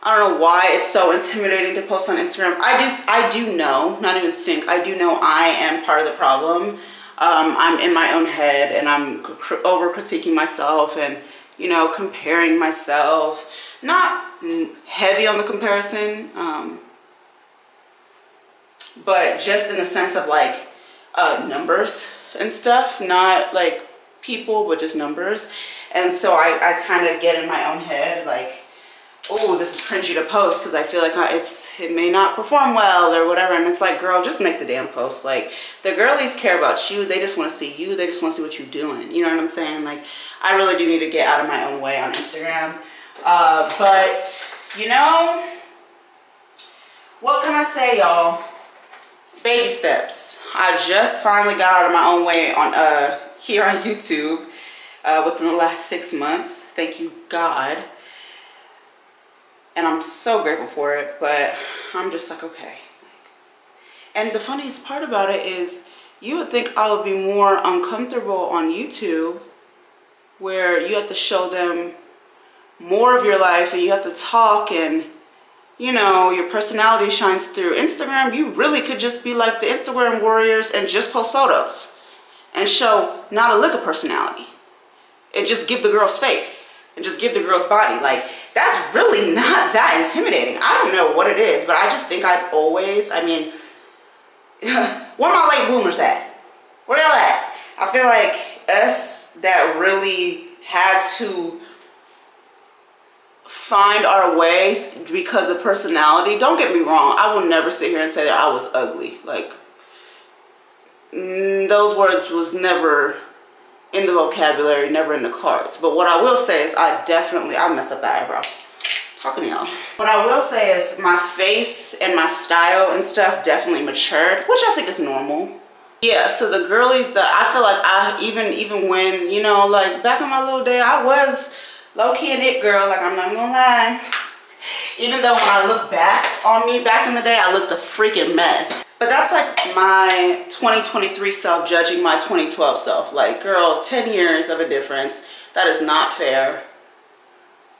I don't know why it's so intimidating to post on Instagram. I do know, not even think, I do know I am part of the problem. I'm in my own head and I'm over critiquing myself and, you know, comparing myself. Not heavy on the comparison, but just in the sense of like numbers and stuff, not like people, but just numbers. And so I kind of get in my own head like, oh, this is cringy to post because I feel like it may not perform well or whatever. And it's like, girl, just make the damn post. Like, the girlies care about you. They just want to see you. They just want to see what you're doing. You know what I'm saying? Like, I really do need to get out of my own way on Instagram. But, you know, what can I say, y'all? Baby steps. I just finally got out of my own way on here on YouTube within the last 6 months. Thank you, God. And I'm so grateful for it, but I'm just like, okay. And the funniest part about it is you would think I would be more uncomfortable on YouTube where you have to show them more of your life and you have to talk and, you know, your personality shines through. Instagram, you really could just be like the Instagram warriors and just post photos and show not a lick of personality and just give the girl's face and just give the girl's body. Like, that's really not that intimidating. I don't know what it is, but I just think I've always, I mean, where my late bloomers at? Where y'all at? I feel like us that really had to find our way because of personality. Don't get me wrong. I will never sit here and say that I was ugly. Like, those words was never in the vocabulary, never in the cards. But what I will say is I messed up that eyebrow. talking to y'all. What I will say is my face and my style and stuff definitely matured, which I think is normal. Yeah, so the girlies that I feel like even when, you know, like back in my little day, I was low-key an it girl, like I'm not gonna lie. Even though when I look back on me back in the day, I looked a freaking mess. But that's like my 2023 self judging my 2012 self. Like, girl, 10 years of a difference. That is not fair.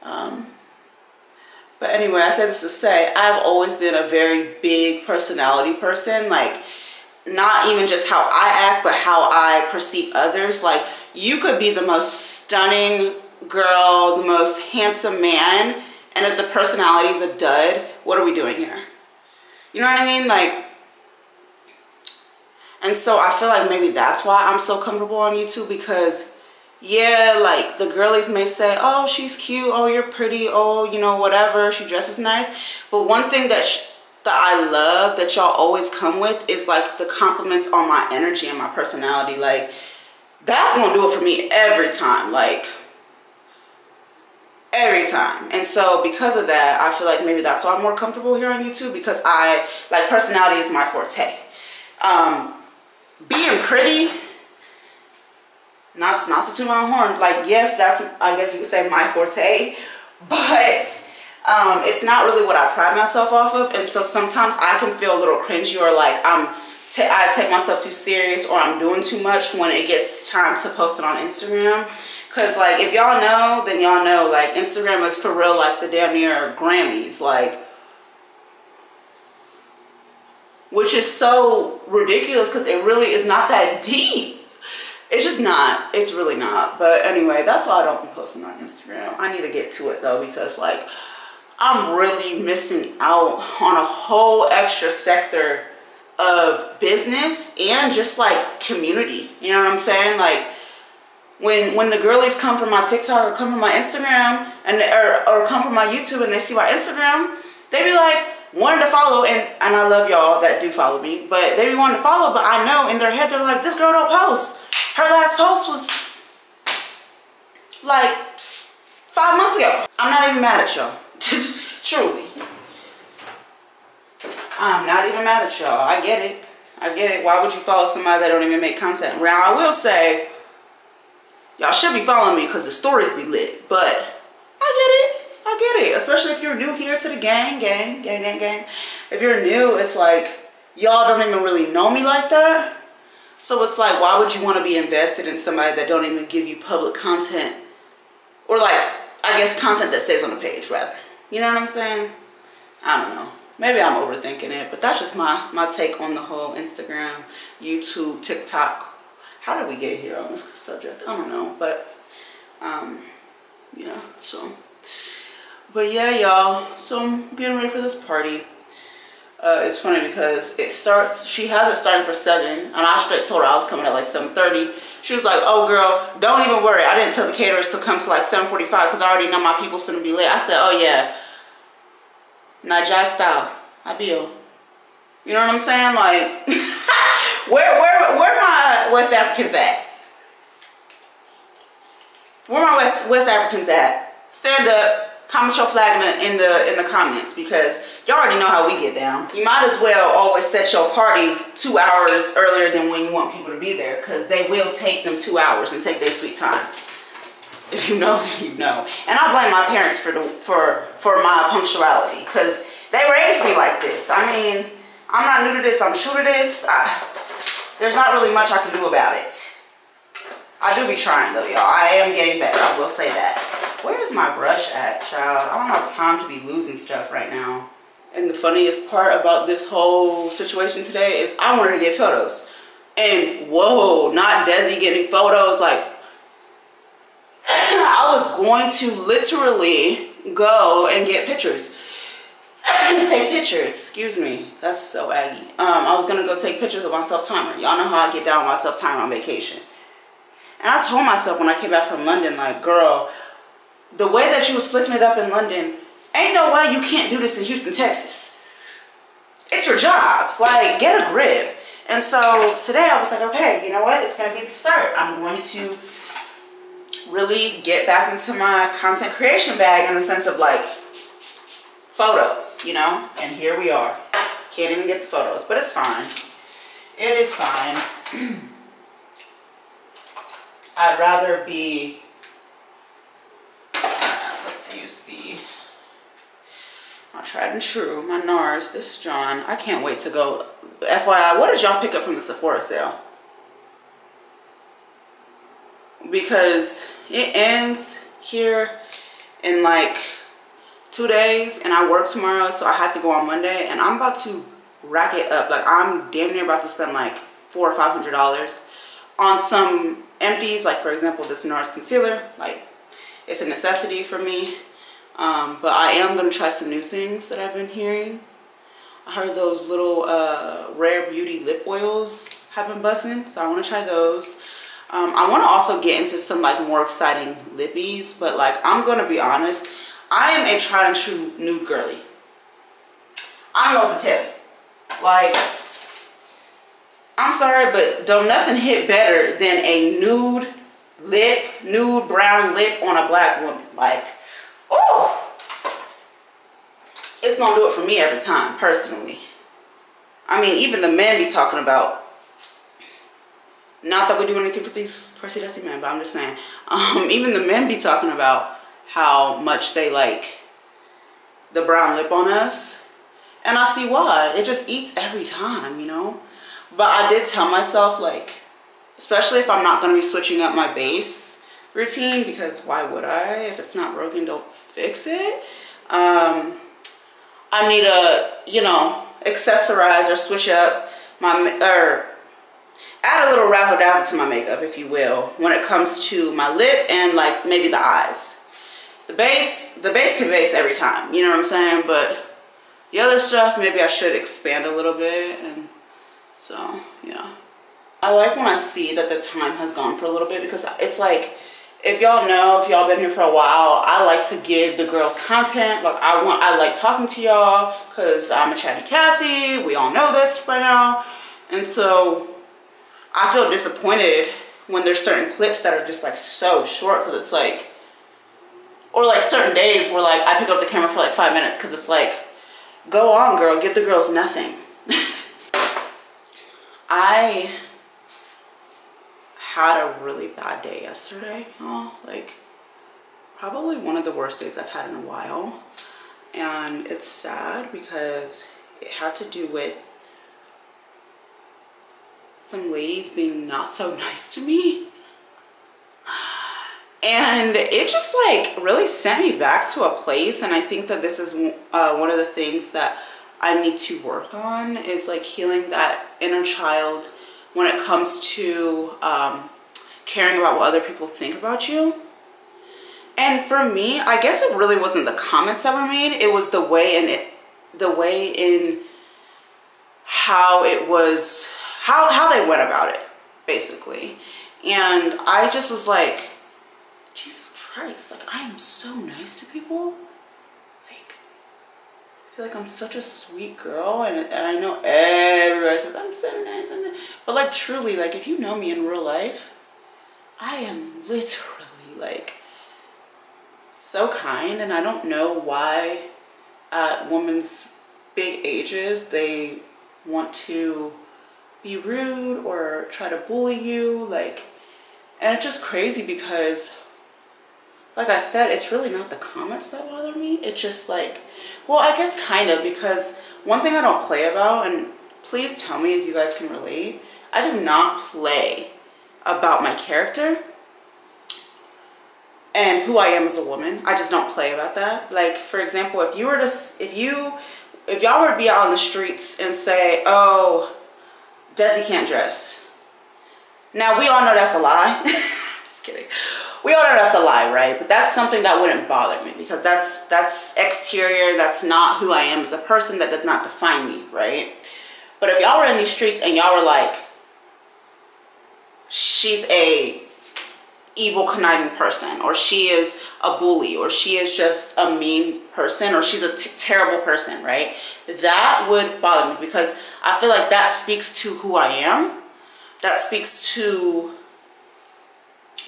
But anyway, I say this to say, I've always been a very big personality person. Like, not even just how I act, but how I perceive others. Like, you could be the most stunning girl, the most handsome man, and if the personality is a dud, what are we doing here? You know what I mean? Like, and so I feel like maybe that's why I'm so comfortable on YouTube, because yeah, like the girlies may say, oh, she's cute, oh, you're pretty, oh, you know, whatever, she dresses nice. But one thing that I love that y'all always come with is like the compliments on my energy and my personality. Like, that's gonna do it for me every time, like every time. And so because of that, I feel like maybe that's why I'm more comfortable here on YouTube, because I like, personality is my forte. Being pretty, not to toot my own horn, like, yes, that's, I guess you could say, my forte, but it's not really what I pride myself off of. And so sometimes I can feel a little cringy, or like I take myself too serious, or I'm doing too much when it gets time to post it on Instagram. Because like, if y'all know, then y'all know, like, Instagram is for real like the damn near Grammys, like, which is so ridiculous because it really is not that deep. It's just not. It's really not. But anyway, that's why I don't be posting on Instagram. I need to get to it though, because like, I'm really missing out on a whole extra sector of business and just like community. You know what I'm saying? Like, when the girlies come from my TikTok or come from my Instagram and or come from my YouTube and they see my Instagram, they be like, wanted to follow, and I love y'all that do follow me, but they be wanting to follow, but I know in their head they're like, this girl don't post. Her last post was like 5 months ago. I'm not even mad at y'all. Truly. I'm not even mad at y'all. I get it. I get it. Why would you follow somebody that don't even make content? Now, I will say, y'all should be following me because the stories be lit, but I get it. I get it, especially if you're new here to the gang. If you're new, it's like, y'all don't even really know me like that. So it's like, why would you want to be invested in somebody that don't even give you public content? Or like, I guess content that stays on the page, rather. You know what I'm saying? I don't know. Maybe I'm overthinking it, but that's just my take on the whole Instagram, YouTube, TikTok. How did we get here on this subject? I don't know, but yeah, so. But yeah, y'all, so I'm getting ready for this party. It's funny because she has it starting for 7, and I straight told her I was coming at like 7:30. She was like, oh girl, don't even worry. I didn't tell the caterers to come to like 7:45 because I already know my people's gonna be late. I said, oh yeah, Nigeria style, I bill. You know what I'm saying? Like, where my West Africans at? Where my West Africans at? Stand up. Comment your flag in the comments, because y'all already know how we get down. You might as well always set your party 2 hours earlier than when you want people to be there, because they will take them 2 hours and take their sweet time. If you know, then you know. And I blame my parents for my punctuality, because they raised me like this. I mean, I'm not new to this. I'm true to this. There's not really much I can do about it. I do be trying though, y'all. I am getting better, I will say that. Where is my brush at, child? I don't have time to be losing stuff right now. And the funniest part about this whole situation today is I wanted to get photos. And whoa, not Desi getting photos. Like, I was going to literally go and get pictures. Take pictures, excuse me. That's so aggy. I was gonna go take pictures of my self-timer. Y'all know how I get down with my self-timer on vacation. And I told myself when I came back from London, like, girl, the way that you was flicking it up in London, ain't no way you can't do this in Houston, Texas. It's your job. Like, get a grip. And so today I was like, okay, you know what? It's going to be the start. I'm going to really get back into my content creation bag, in the sense of like, photos, you know? And here we are. Can't even get the photos, but it's fine. It is fine. I'd rather be, let's use my tried and true, my NARS, this John. I can't wait to go. FYI, what did y'all pick up from the Sephora sale? Because it ends here in like 2 days and I work tomorrow, so I have to go on Monday, and I'm about to rack it up. Like, I'm damn near about to spend like $400 or $500 on some empties. Like, for example, this NARS concealer. Like, it's a necessity for me. But I am going to try some new things that I've been hearing. I heard those little Rare Beauty lip oils have been buzzing, so I want to try those. I want to also get into some like more exciting lippies, but like, I'm going to be honest, I am a tried and true nude girly. I don't know what to tell you. Like, I'm sorry, but don't nothing hit better than a nude lip, nude brown lip on a black woman. Like, oh, it's gonna do it for me every time, personally. I mean, even the men be talking about, not that we do anything for these pressy dusty men, but I'm just saying, even the men be talking about how much they like the brown lip on us. And I see why. It just eats every time, you know? But I did tell myself, like, especially if I'm not going to be switching up my base routine, because why would I? If it's not broken, don't fix it. I need to, you know, accessorize or switch up my, or add a little razzle dazzle to my makeup, if you will, when it comes to my lip and like maybe the eyes. The base can base every time, you know what I'm saying? But the other stuff, maybe I should expand a little bit. And so, yeah. I like when I see that the time has gone for a little bit, because it's like, if y'all know, if y'all been here for a while, I like to give the girls content. Like, I like talking to y'all, because I'm a chatty Cathy. We all know this by now. And so I feel disappointed when there's certain clips that are just like so short, because it's like, or like certain days where like I pick up the camera for like 5 minutes, because it's like, go on, girl, give the girls nothing. I had a really bad day yesterday, y'all. Like, probably one of the worst days I've had in a while. And it's sad because it had to do with some ladies being not so nice to me. And it just like really sent me back to a place, and I think that this is one of the things that I need to work on, is like healing that inner child when it comes to caring about what other people think about you. And for me, I guess it really wasn't the comments that were made, it was the way in how it was, how they went about it, basically. And I just was like, Jesus Christ, like, I am so nice to people. Like, I feel like I'm such a sweet girl, and I know everybody says I'm so nice, but like, truly, like, if you know me in real life, I am literally like so kind. And I don't know why at women's big ages they want to be rude or try to bully you, like, and it's just crazy because, like I said, it's really not the comments that bother me. It's just like, well, I guess kind of, because one thing I don't play about, and please tell me if you guys can relate, I do not play about my character and who I am as a woman. I just don't play about that. Like, for example, if y'all were to be out on the streets and say, oh, Desi can't dress. Now, we all know that's a lie. Just kidding. We all know that's a lie, right? But that's something that wouldn't bother me, because that's exterior. That's not who I am as a person. That does not define me, right? But if y'all were in these streets and y'all were like, she's a evil, conniving person, or she is a bully, or she is just a mean person, or she's a terrible person, right? That would bother me, because I feel like that speaks to who I am. That speaks to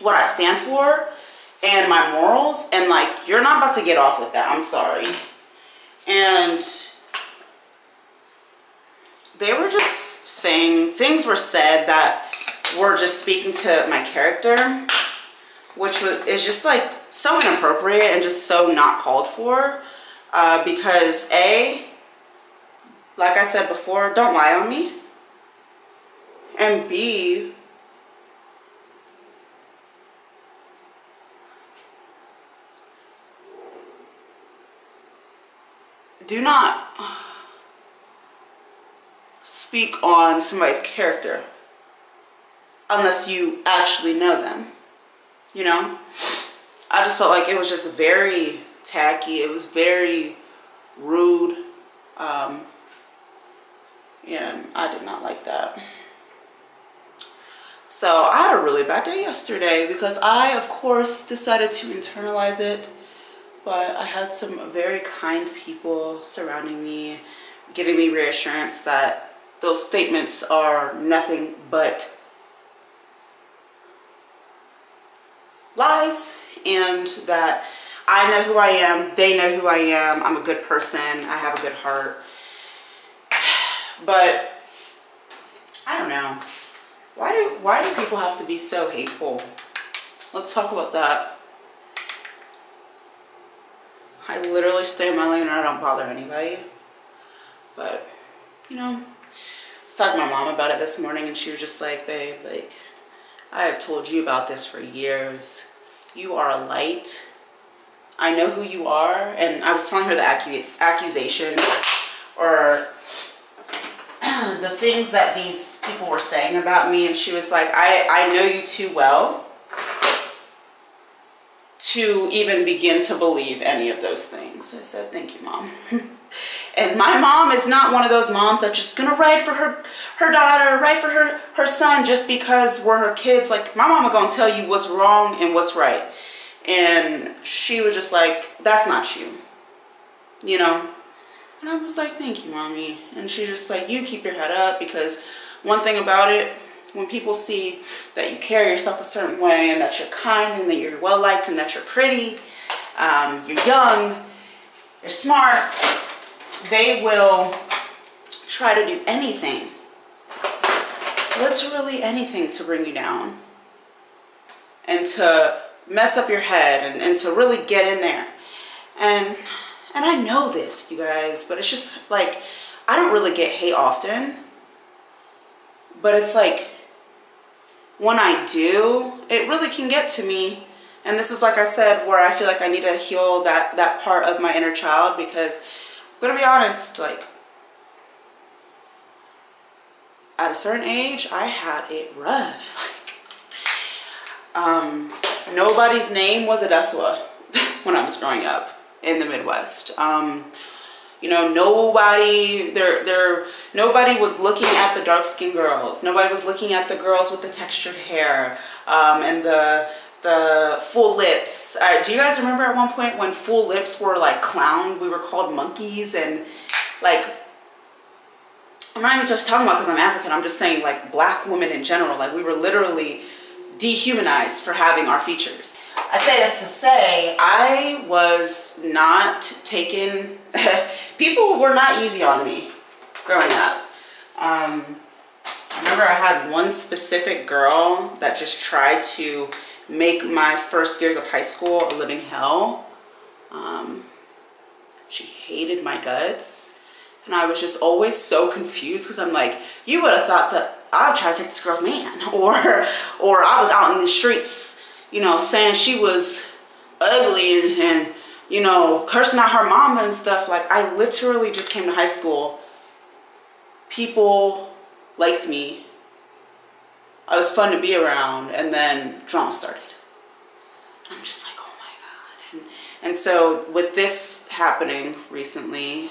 what I stand for and my morals. And like, you're not about to get off with that. I'm sorry. And they were just saying, things were said that were just speaking to my character, which is just like so inappropriate and just so not called for. Because A, like I said before, don't lie on me. And B, do not speak on somebody's character unless you actually know them, you know? I just felt like it was just very tacky. It was very rude. And I did not like that. So I had a really bad day yesterday because I, of course, decided to internalize it. But I had some very kind people surrounding me, giving me reassurance that those statements are nothing but lies, and that I know who I am, they know who I am, I'm a good person, I have a good heart. But I don't know. Why do people have to be so hateful? Let's talk about that. I literally stay in my lane and I don't bother anybody. But, you know, I was talking to my mom about it this morning and she was just like, babe, like, I have told you about this for years. You are a light. I know who you are. And I was telling her the accusations or the things that these people were saying about me. And she was like, I know you too well to even begin to believe any of those things. I said, thank you, Mom. And my mom is not one of those moms that's just gonna write for her daughter, write for her son just because we're her kids. Like, my mama gonna tell you what's wrong and what's right. And she was just like, that's not you, you know? And I was like, thank you, Mommy. And she's just like, you keep your head up, because one thing about it, when people see that you carry yourself a certain way and that you're kind and that you're well-liked and that you're pretty, you're young, you're smart, they will try to do anything, literally anything, to bring you down and to mess up your head and to really get in there. And I know this, you guys, but it's just like, I don't really get hate often, but it's like, when I do, it really can get to me. And this is, like I said, where I feel like I need to heal that part of my inner child, because I'm gonna be honest, like, at a certain age, I had it rough. Like, nobody's name was Adeswa when I was growing up in the Midwest. You know, nobody was looking at the dark-skinned girls. Nobody was looking at the girls with the textured hair and the full lips. Do you guys remember at one point when full lips were like clowned? We were called monkeys, and like, I'm not even just talking about because I'm African. I'm just saying, like, black women in general. Like, we were literally dehumanized for having our features. I say this to say, I was not taken, people were not easy on me growing up. I remember I had one specific girl that just tried to make my first years of high school a living hell. She hated my guts, and I was just always so confused, because I'm like, you would have thought that I would try to take this girl's man, or I was out in the streets, you know, saying she was ugly and you know, cursing out her mama and stuff. Like, I literally just came to high school. People liked me. I was fun to be around, and then drama started. I'm just like, oh my God. And so with this happening recently,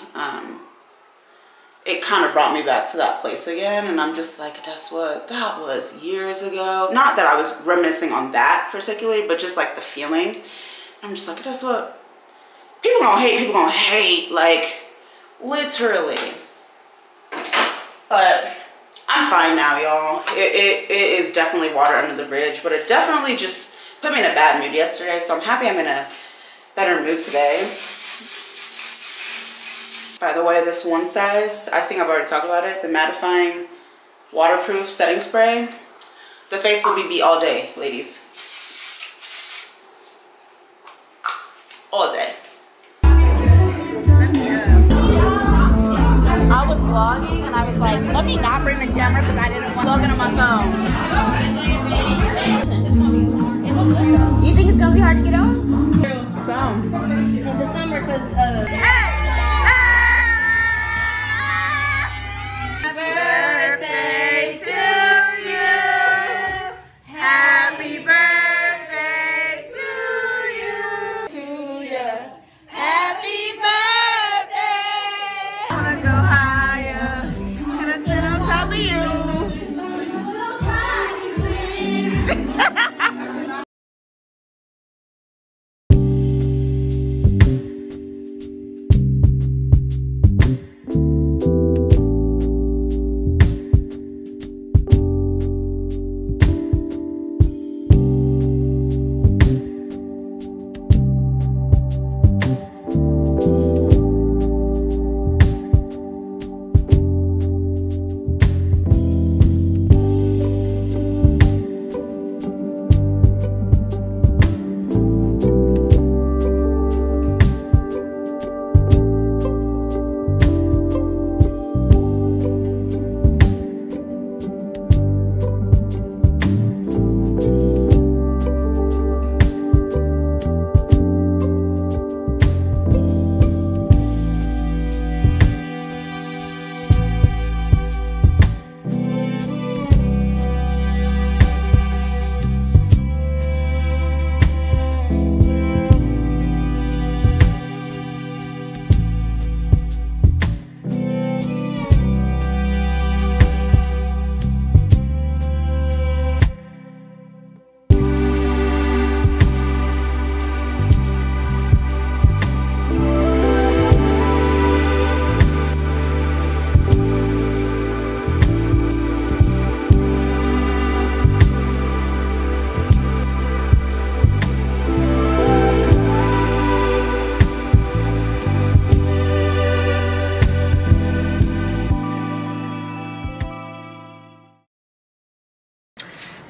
it kind of brought me back to that place again. And I'm just like, that's what, that was years ago. Not that I was reminiscing on that particularly, but just like the feeling. I'm just like, that's what, people gonna hate, like, literally. But I'm fine now, y'all. It is definitely water under the bridge, but it definitely just put me in a bad mood yesterday, so I'm happy I'm in a better mood today. By the way, this one size, I think I've already talked about it, the mattifying waterproof setting spray. The face will be beat all day, ladies. All day. I was vlogging and I was like, let me not bring the camera because I didn't want to vlog it on my phone.
You think it's gonna be hard to get on?
Some.
In the summer, cause
Birthday to you. Happy birthday to you. To you. Happy birthday. I wanna go higher. Gonna sit on top of you.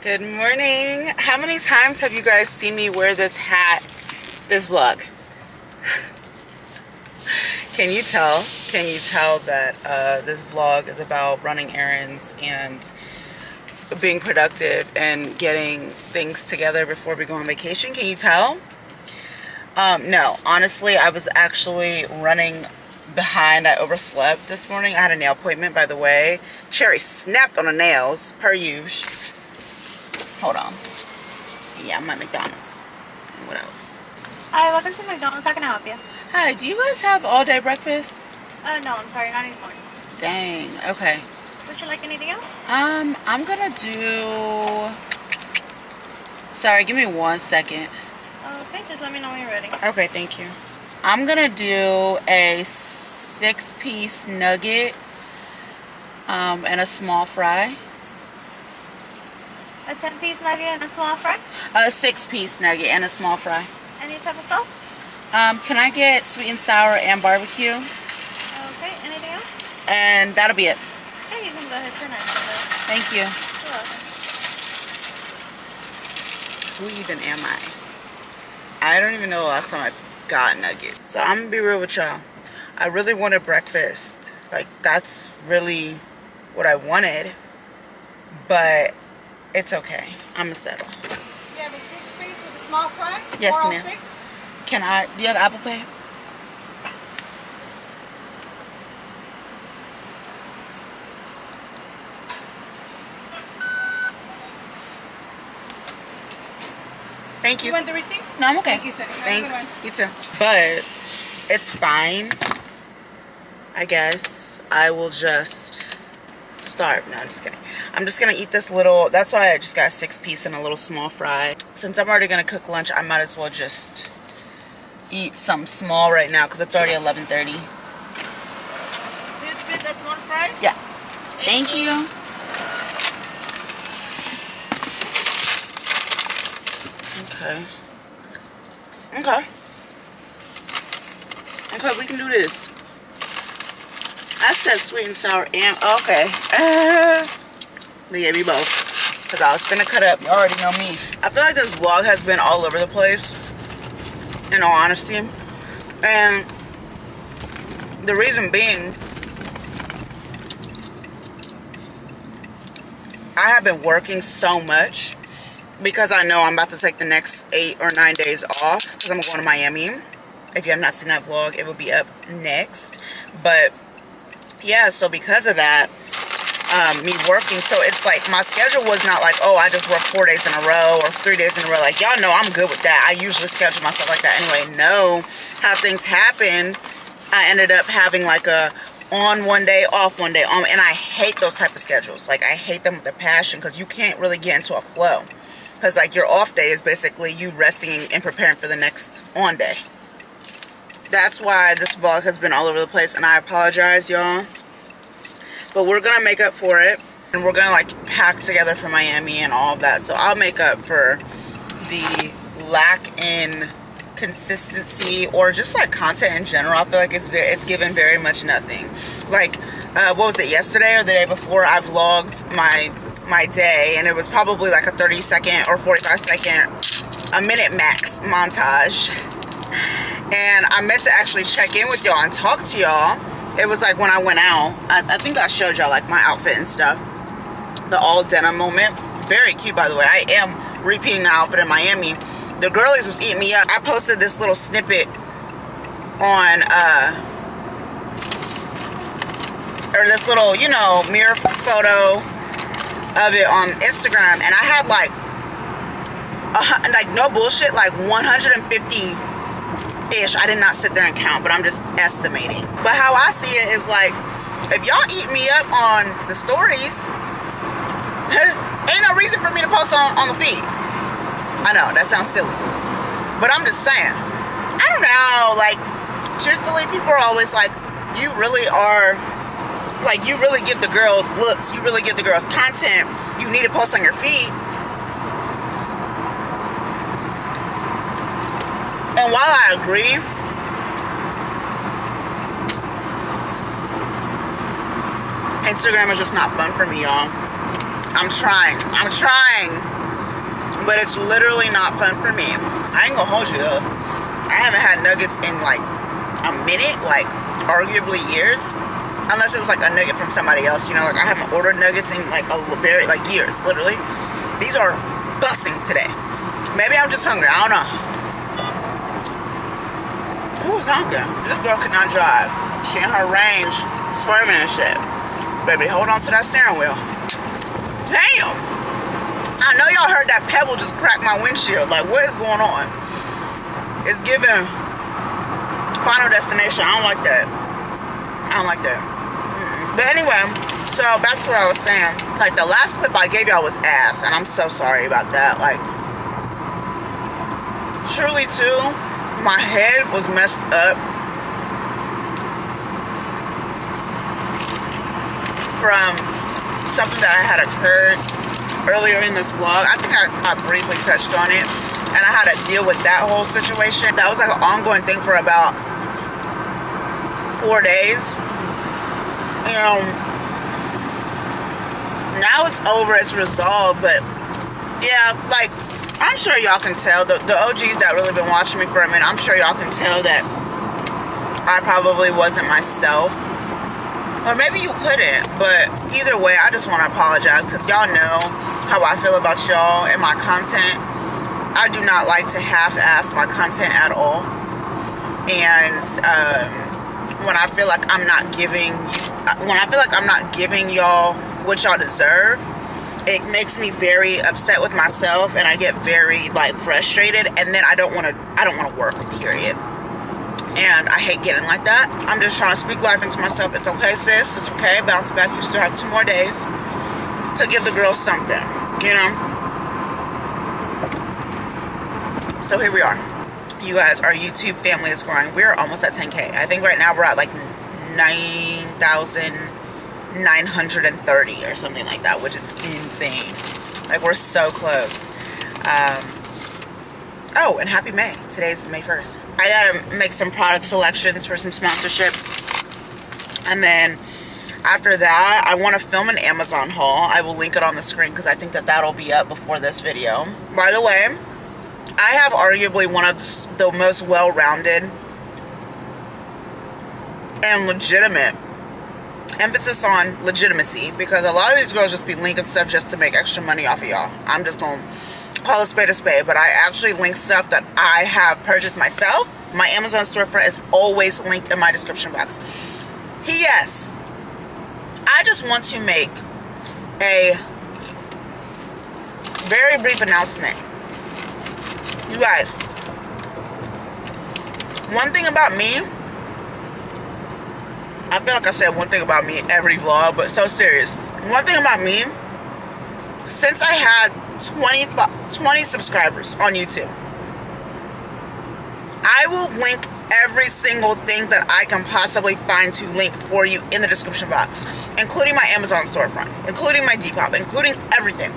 Good morning. How many times have you guys seen me wear this hat this vlog? Can you tell? Can you tell that this vlog is about running errands and being productive and getting things together before we go on vacation? Can you tell? No, honestly, I was actually running behind. I overslept this morning. I had a nail appointment, by the way. Cherry snapped on the nails, per usual. Hold on. Yeah, I'm at McDonald's. And what else?
Hi, welcome to McDonald's. How can I help you?
Hi, do you guys have all-day breakfast?
No, I'm sorry, not anymore.
Dang, okay.
Would you like anything else?
I'm gonna do... Sorry, give me 1 second.
Okay, just let me know when you're ready.
Okay, thank you. I'm gonna do a 6-piece nugget and a small fry.
A 10-piece nugget and a small fry?
A 6-piece nugget and a small fry.
Any type of sauce?
Can I get sweet and sour and barbecue?
Okay, anything else?
And that'll be it.
Okay, you can go ahead to the next one.
Thank you.
You're welcome.
Who even am I? I don't even know the last time I got nuggets. So I'm gonna be real with y'all. I really wanted breakfast. Like, that's really what I wanted. But it's okay. I'm gonna settle.
You have a 6-piece with a small fry?
Yes,
406?
ma'am. Can I? Do you have Apple Pay? Thank you.
You want the receipt?
No, I'm okay.
Thank you, sir. Have a good
Thanks. You too. But it's fine. I guess I will just starve. No, I'm just kidding. I'm just gonna eat this little. That's why I just got a 6-piece and a little small fry. Since I'm already gonna cook lunch, I might as well just eat something small right now because it's already 11:30.
6-piece, that's small fry?
Yeah. Thank you. Okay. Okay. Okay, we can do this. I said sweet and sour and okay. They gave me both. Because I was finna cut up. You already know me. I feel like this vlog has been all over the place, in all honesty. And the reason being, I have been working so much because I know I'm about to take the next 8 or 9 days off because I'm going to Miami. If you have not seen that vlog, it will be up next. But yeah, so because of that, me working, so it's like my schedule was not like, oh, I just work 4 days in a row or 3 days in a row. Like, y'all know I'm good with that. I usually schedule myself like that anyway. No, how things happen, I ended up having like a on one day, off one day, and I hate those type of schedules. Like, I hate them with a passion because you can't really get into a flow. Because like your off day is basically you resting and preparing for the next on day. That's why this vlog has been all over the place, and I apologize, y'all. But we're gonna make up for it, and we're gonna like pack together for Miami and all of that. So I'll make up for the lack in consistency or just like content in general. I feel like it's given very much nothing. Like what was it, yesterday or the day before, I vlogged my day, and it was probably like a 30-second or 45-second, a minute max montage. And I meant to actually check in with y'all and talk to y'all. It was like when I went out, I think I showed y'all like my outfit and stuff, the all denim moment. Very cute, by the way. I am repeating the outfit in Miami. The girlies was eating me up. I posted this little snippet on or this little, you know, mirror photo of it on Instagram, and I had like no bullshit, like 150 ish. I did not sit there and count, but I'm just estimating. But how I see it is like, if y'all eat me up on the stories, ain't no reason for me to post on the feed. I know that sounds silly, but I'm just saying, I don't know, like, truthfully, people are always like, you really are, like, you really give the girls looks, you really give the girls content, you need to post on your feed. And while I agree, Instagram is just not fun for me, y'all. I'm trying, but it's literally not fun for me. I ain't gonna hold you though. I haven't had nuggets in like a minute, like arguably years, unless it was like a nugget from somebody else, you know, like I haven't ordered nuggets in like years, literally. These are busting today. Maybe I'm just hungry, I don't know. Who was honking? This girl could not drive. She in her range, swerving and shit. Baby, hold on to that steering wheel. Damn! I know y'all heard that pebble just crack my windshield. Like, what is going on? It's giving Final Destination. I don't like that. I don't like that. But anyway, so back to what I was saying. Like, the last clip I gave y'all was ass, and I'm so sorry about that. Like, truly too, my head was messed up from something that I had occurred earlier in this vlog. I think I briefly touched on it, and I had to deal with that whole situation. That was like an ongoing thing for about 4 days. Now it's over, it's resolved, but yeah, like, I'm sure y'all can tell, the OGs that really been watching me for a minute, I'm sure y'all can tell that I probably wasn't myself. Or maybe you couldn't, but either way, I just want to apologize, because y'all know how I feel about y'all and my content. I do not like to half-ass my content at all. And when I feel like I'm not giving y'all what y'all deserve, it makes me very upset with myself, and I get very like frustrated, and then I don't want to work, period. And I hate getting like that. I'm just trying to speak life into myself. It's okay, sis. It's okay. Bounce back. You still have 2 more days to give the girls something, you know? So here we are. You guys, our YouTube family is growing. We're almost at 10K. I think right now we're at like 9,930 or something like that, which is insane. Like, we're so close. Oh, and happy May. Today's May 1st. I gotta make some product selections for some sponsorships. And then after that, I want to film an Amazon haul. I will link it on the screen because I think that that'll be up before this video. By the way, I have arguably one of the most well-rounded and legitimate, emphasis on legitimacy, because a lot of these girls just be linking stuff just to make extra money off of y'all. I'm just gonna call a spade, but I actually link stuff that I have purchased myself. My Amazon storefront is always linked in my description box. P.S. I just want to make a very brief announcement. You guys, one thing about me, I feel like I said one thing about me every vlog, but so serious. One thing about me, since I had 20 subscribers on YouTube, I will link every single thing that I can possibly find to link for you in the description box, including my Amazon storefront, including my Depop, including everything.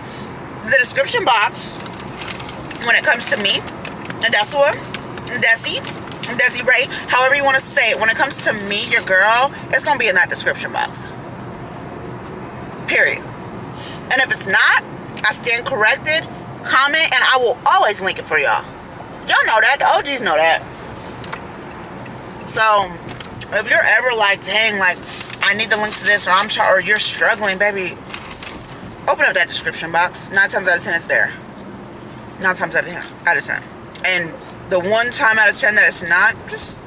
The description box, when it comes to me, Desi Ray, however you want to say it, when it comes to me, your girl, it's going to be in that description box. Period. And if it's not, I stand corrected, comment, and I will always link it for y'all. Y'all know that. The OGs know that. So, if you're ever like, dang, like, I need the link to this, or you're struggling, baby, open up that description box. 9 times out of 10, it's there. 9 times out of 10. And the 1 time out of 10 that it's not, just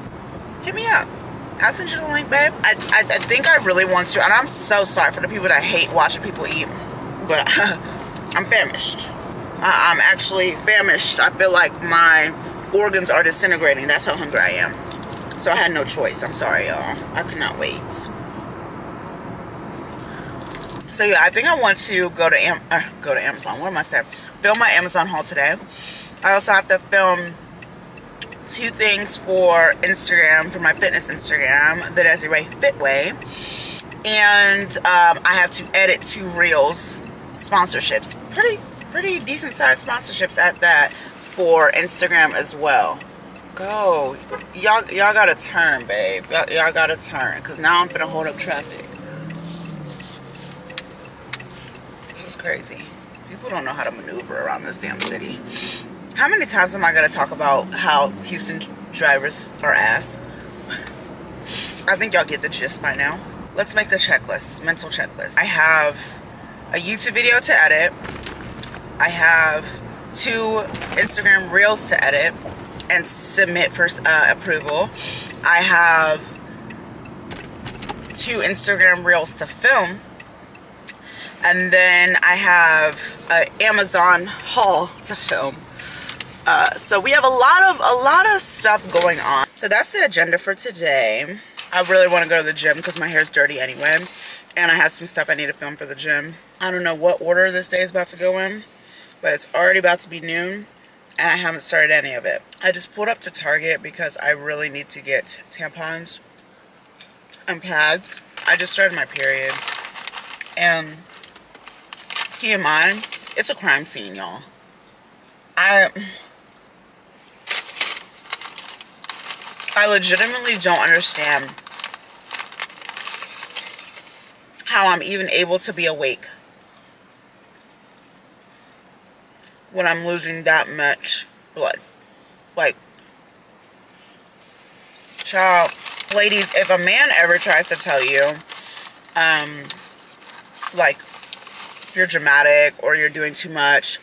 hit me up. I'll send you the link, babe. I think I really want to, and I'm so sorry for the people that hate watching people eat, but I'm famished. I'm actually famished. I feel like my organs are disintegrating. That's how hungry I am. So I had no choice. I'm sorry, y'all. I could not wait. So yeah, I think I want to go to Amazon. What am I saying? Film my Amazon haul today. I also have to film 2 things for Instagram, for my fitness Instagram, the Desi Ray Fitway, and I have to edit 2 reels, sponsorships, pretty decent sized sponsorships at that, for Instagram as well. Go, y'all gotta turn, babe. Y'all gotta turn, cause now I'm finna hold up traffic. This is crazy. People don't know how to maneuver around this damn city. How many times am I gonna talk about how Houston drivers are ass? I think y'all get the gist by now. Let's make the checklist, mental checklist. I have a YouTube video to edit. I have 2 Instagram reels to edit and submit for approval. I have 2 Instagram reels to film. And then I have an Amazon haul to film. So we have a lot of stuff going on. So that's the agenda for today. I really want to go to the gym because my hair's dirty anyway. And I have some stuff I need to film for the gym. I don't know what order this day is about to go in, but it's already about to be noon and I haven't started any of it. I just pulled up to Target because I really need to get tampons and pads. I just started my period. And TMI, it's a crime scene, y'all. I legitimately don't understand how I'm even able to be awake when I'm losing that much blood. Like, child, ladies, if a man ever tries to tell you, like, you're dramatic or you're doing too much,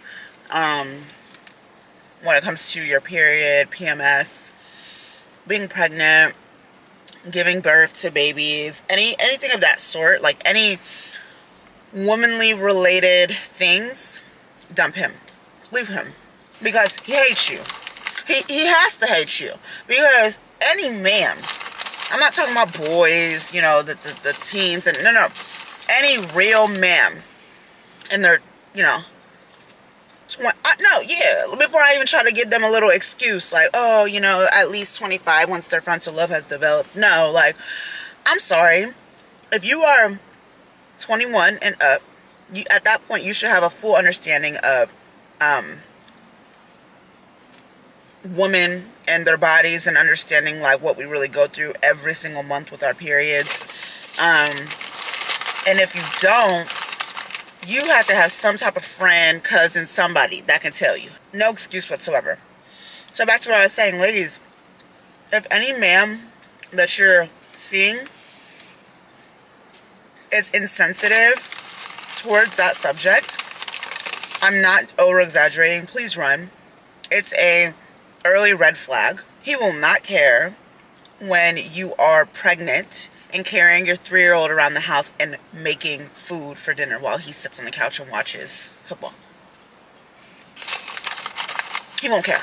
when it comes to your period, PMS, being pregnant, giving birth to babies, anything of that sort, like any womanly related things, dump him. Leave him. Because he hates you. He has to hate you. Because any man, I'm not talking about boys, you know, the teens, and no. Any real man in their, you know, before I even try to give them a little excuse, like, oh, you know, at least 25 once their frontal lobe has developed. No, like, I'm sorry. If you are 21 and up, at that point, you should have a full understanding of women and their bodies, and understanding, like, what we really go through every single month with our periods. And if you don't, you have to have some type of friend, cousin, somebody that can tell you. No excuse whatsoever. So back to what I was saying, ladies, if any man that you're seeing is insensitive towards that subject, I'm not over exaggerating, please run. It's a early red flag. He will not care when you are pregnant and carrying your 3-year-old around the house and making food for dinner while he sits on the couch and watches football. He won't care.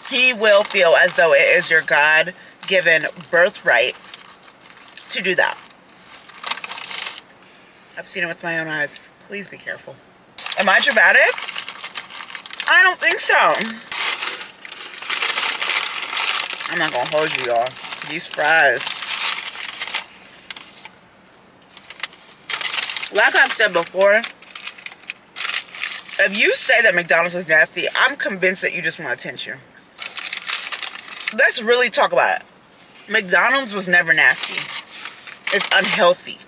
He will feel as though it is your God-given birthright to do that. I've seen it with my own eyes. Please be careful. Am I dramatic? I don't think so. I'm not gonna hold you, y'all. These fries. Like I've said before, if you say that McDonald's is nasty, I'm convinced that you just want attention. Let's really talk about it. McDonald's was never nasty. It's unhealthy.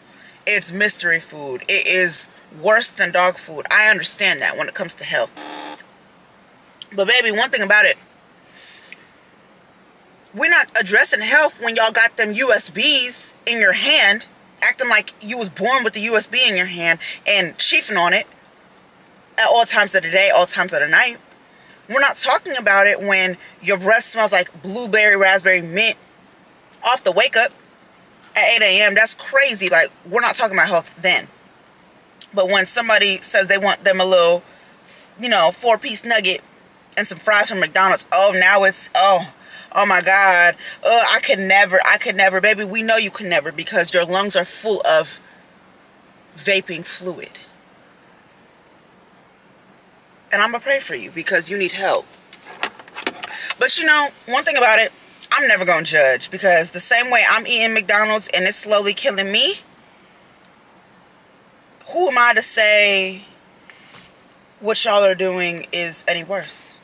It's mystery food. It is worse than dog food. I understand that when it comes to health. But baby, one thing about it, we're not addressing health when y'all got them USBs in your hand, acting like you was born with the USB in your hand and chiefing on it at all times of the day, all times of the night. We're not talking about it when your breath smells like blueberry, raspberry, mint off the wake up at 8 a.m. That's crazy. Like, we're not talking about health then. But when somebody says they want them a little, 4-piece nugget and some fries from McDonald's, oh, now it's, oh my God. I could never. Baby, we know you can never because your lungs are full of vaping fluid. And I'm going to pray for you because you need help. But one thing about it, I'm never going to judge because the same way I'm eating McDonald's and it's slowly killing me, who am I to say what y'all are doing is any worse?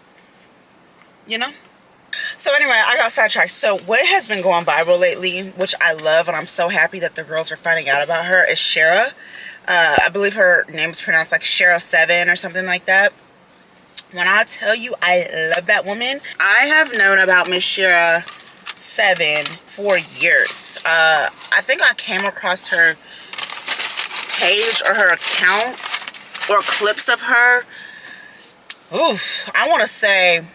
So anyway, I got sidetracked. So what has been going viral lately, which I love, and I'm so happy that the girls are finding out about her, is Shara. I believe her name is pronounced like Shara 7 or something like that. When I tell you I love that woman, I have known about Miss Shara 7 for years. I think I came across her page or her account or clips of her. Oof, I want to say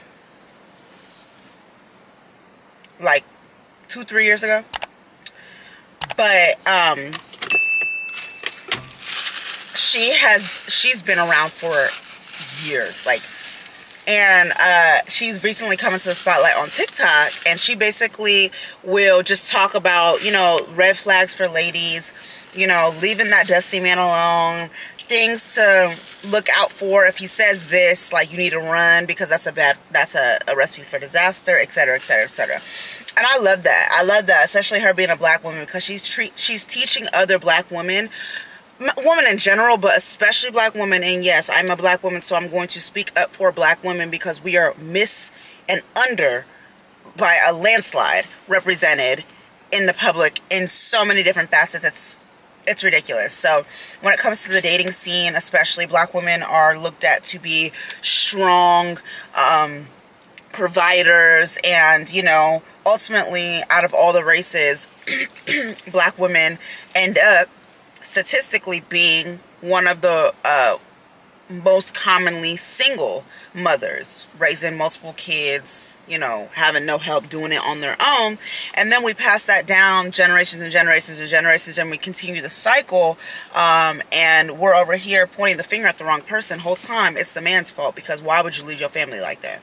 like 2-3 years ago. But she's been around for years, and she's recently come into the spotlight on TikTok, and she basically will just talk about, red flags for ladies, leaving that dusty man alone, things to look out for. If he says this, like, you need to run because that's a recipe for disaster, etc., etc., etc. And I love that, especially her being a black woman, because she's teaching other black women in general, but especially black women. And yes, I'm a black woman, so I'm going to speak up for black women because we are and under by a landslide represented in the public in so many different facets. It's ridiculous. So when it comes to the dating scene, especially, black women are looked at to be strong providers, and ultimately, out of all the races, black women end up statistically being one of the most commonly single mothers, raising multiple kids, having no help, doing it on their own. And then we pass that down generations and generations and generations, and we continue the cycle, and we're over here pointing the finger at the wrong person whole time. It's the man's fault, because why would you leave your family like that?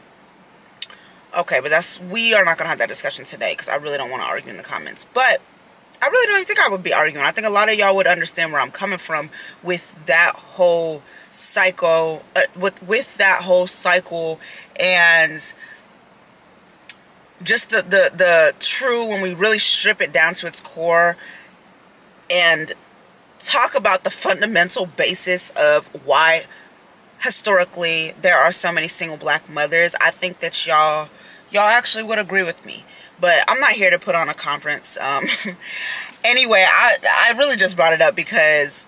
Okay, but we are not going to have that discussion today because I really don't want to argue in the comments. But I really don't even think I would be arguing. I think a lot of y'all would understand where I'm coming from with that whole cycle, with that whole cycle, and just the true, when we really strip it down to its core and talk about the fundamental basis of why historically there are so many single black mothers. I think that y'all actually would agree with me. but I'm not here to put on a conference. Anyway, I really just brought it up because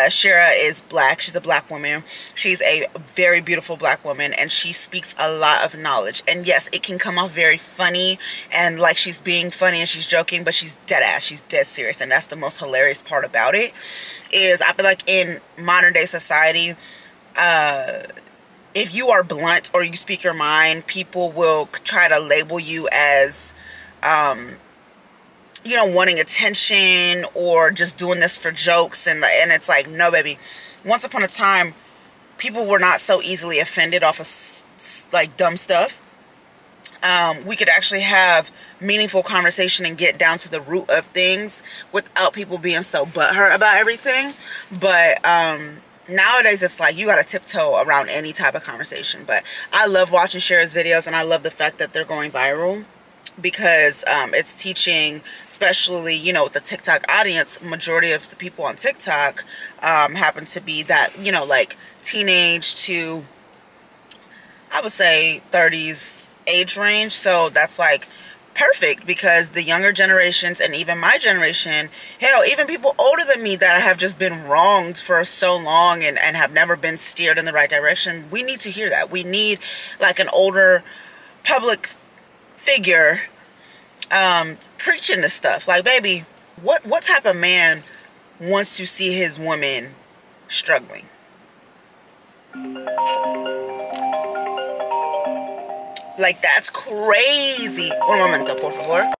Shira is black. She's a black woman. She's a very beautiful black woman, and she speaks a lot of knowledge. And yes, it can come off very funny and like she's being funny and she's joking, but she's dead ass. She's dead serious, and that's the most hilarious part about it. Is I feel like in modern day society, if you are blunt or you speak your mind, people will try to label you as you know, wanting attention or just doing this for jokes, and it's like, no, baby. Once upon a time, people were not so easily offended off of like dumb stuff. We could actually have meaningful conversation and get down to the root of things without people being so butthurt about everything. But nowadays it's like you gotta tiptoe around any type of conversation. But I love watching Shira's videos, and I love the fact that they're going viral, because it's teaching, especially, you know, with the TikTok audience. Majority of the people on TikTok happen to be that, you know, like teenage to, I would say, 30s age range. So that's like perfect, because the younger generations and even my generation, hell, even people older than me that have just been wronged for so long and have never been steered in the right direction, we need to hear that. We need like an older public figure preaching this stuff. Like, baby, what type of man wants to see his woman struggling? Like, that's crazy. Un momento, por favor.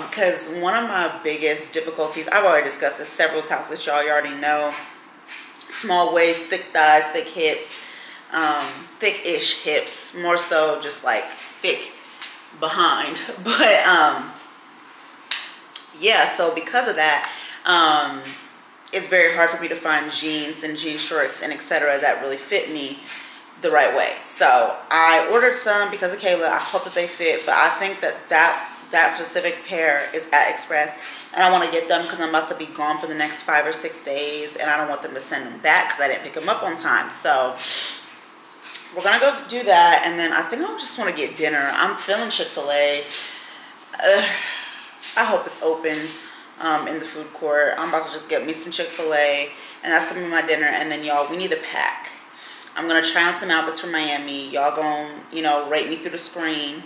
Because one of my biggest difficulties, I've already discussed this several times with y'all, you already know, small waist, thick thighs, thick hips, thick-ish hips, more so just like thick behind. But yeah, so because of that, it's very hard for me to find jeans and jean shorts and etc. that really fit me the right way. So I ordered some because of Kayla. I hope that they fit, but I think that specific pair is at Express, and I want to get them because I'm about to be gone for the next 5 or 6 days, and I don't want them to send them back because I didn't pick them up on time. So we're gonna go do that, and then I think I just want to get dinner. I'm feeling Chick-fil-A. I hope it's open in the food court. I'm about to just get me some Chick-fil-A, and that's gonna be my dinner. And then y'all, we need to pack. I'm gonna try on some outfits from Miami. Y'all gonna, you know, rate me through the screen.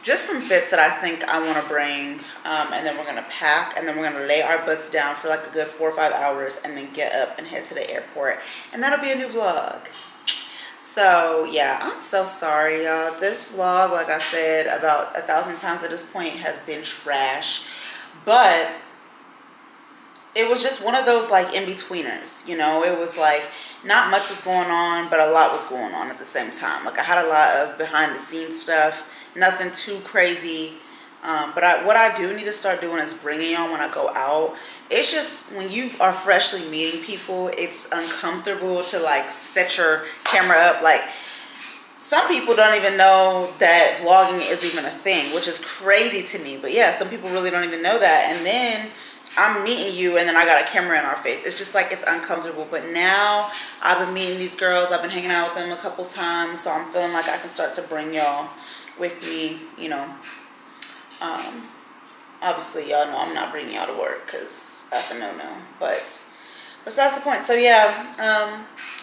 Just some fits that I think I want to bring, and then we're gonna pack, and then we're gonna lay our butts down for like a good 4 or 5 hours, and then get up and head to the airport, and that'll be a new vlog. So yeah, I'm so sorry, y'all. This vlog, like I said about 1,000 times at this point, has been trash, but it was just one of those like in-betweeners, you know. It was like not much was going on, but a lot was going on at the same time. Like I had a lot of behind the scenes stuff, nothing too crazy, but what I do need to start doing is bringing y'all when I go out. It's just when you are freshly meeting people, it's uncomfortable to like set your camera up. Like some people don't even know that vlogging is even a thing, which is crazy to me. But yeah, some people really don't even know that. And then I'm meeting you, and then I got a camera in our face. It's just like, it's uncomfortable. But now I've been meeting these girls. I've been hanging out with them a couple times. So I'm feeling like I can start to bring y'all with me, you know. Obviously, y'all know I'm not bringing y'all to work because that's a no-no. But besides the point. So yeah,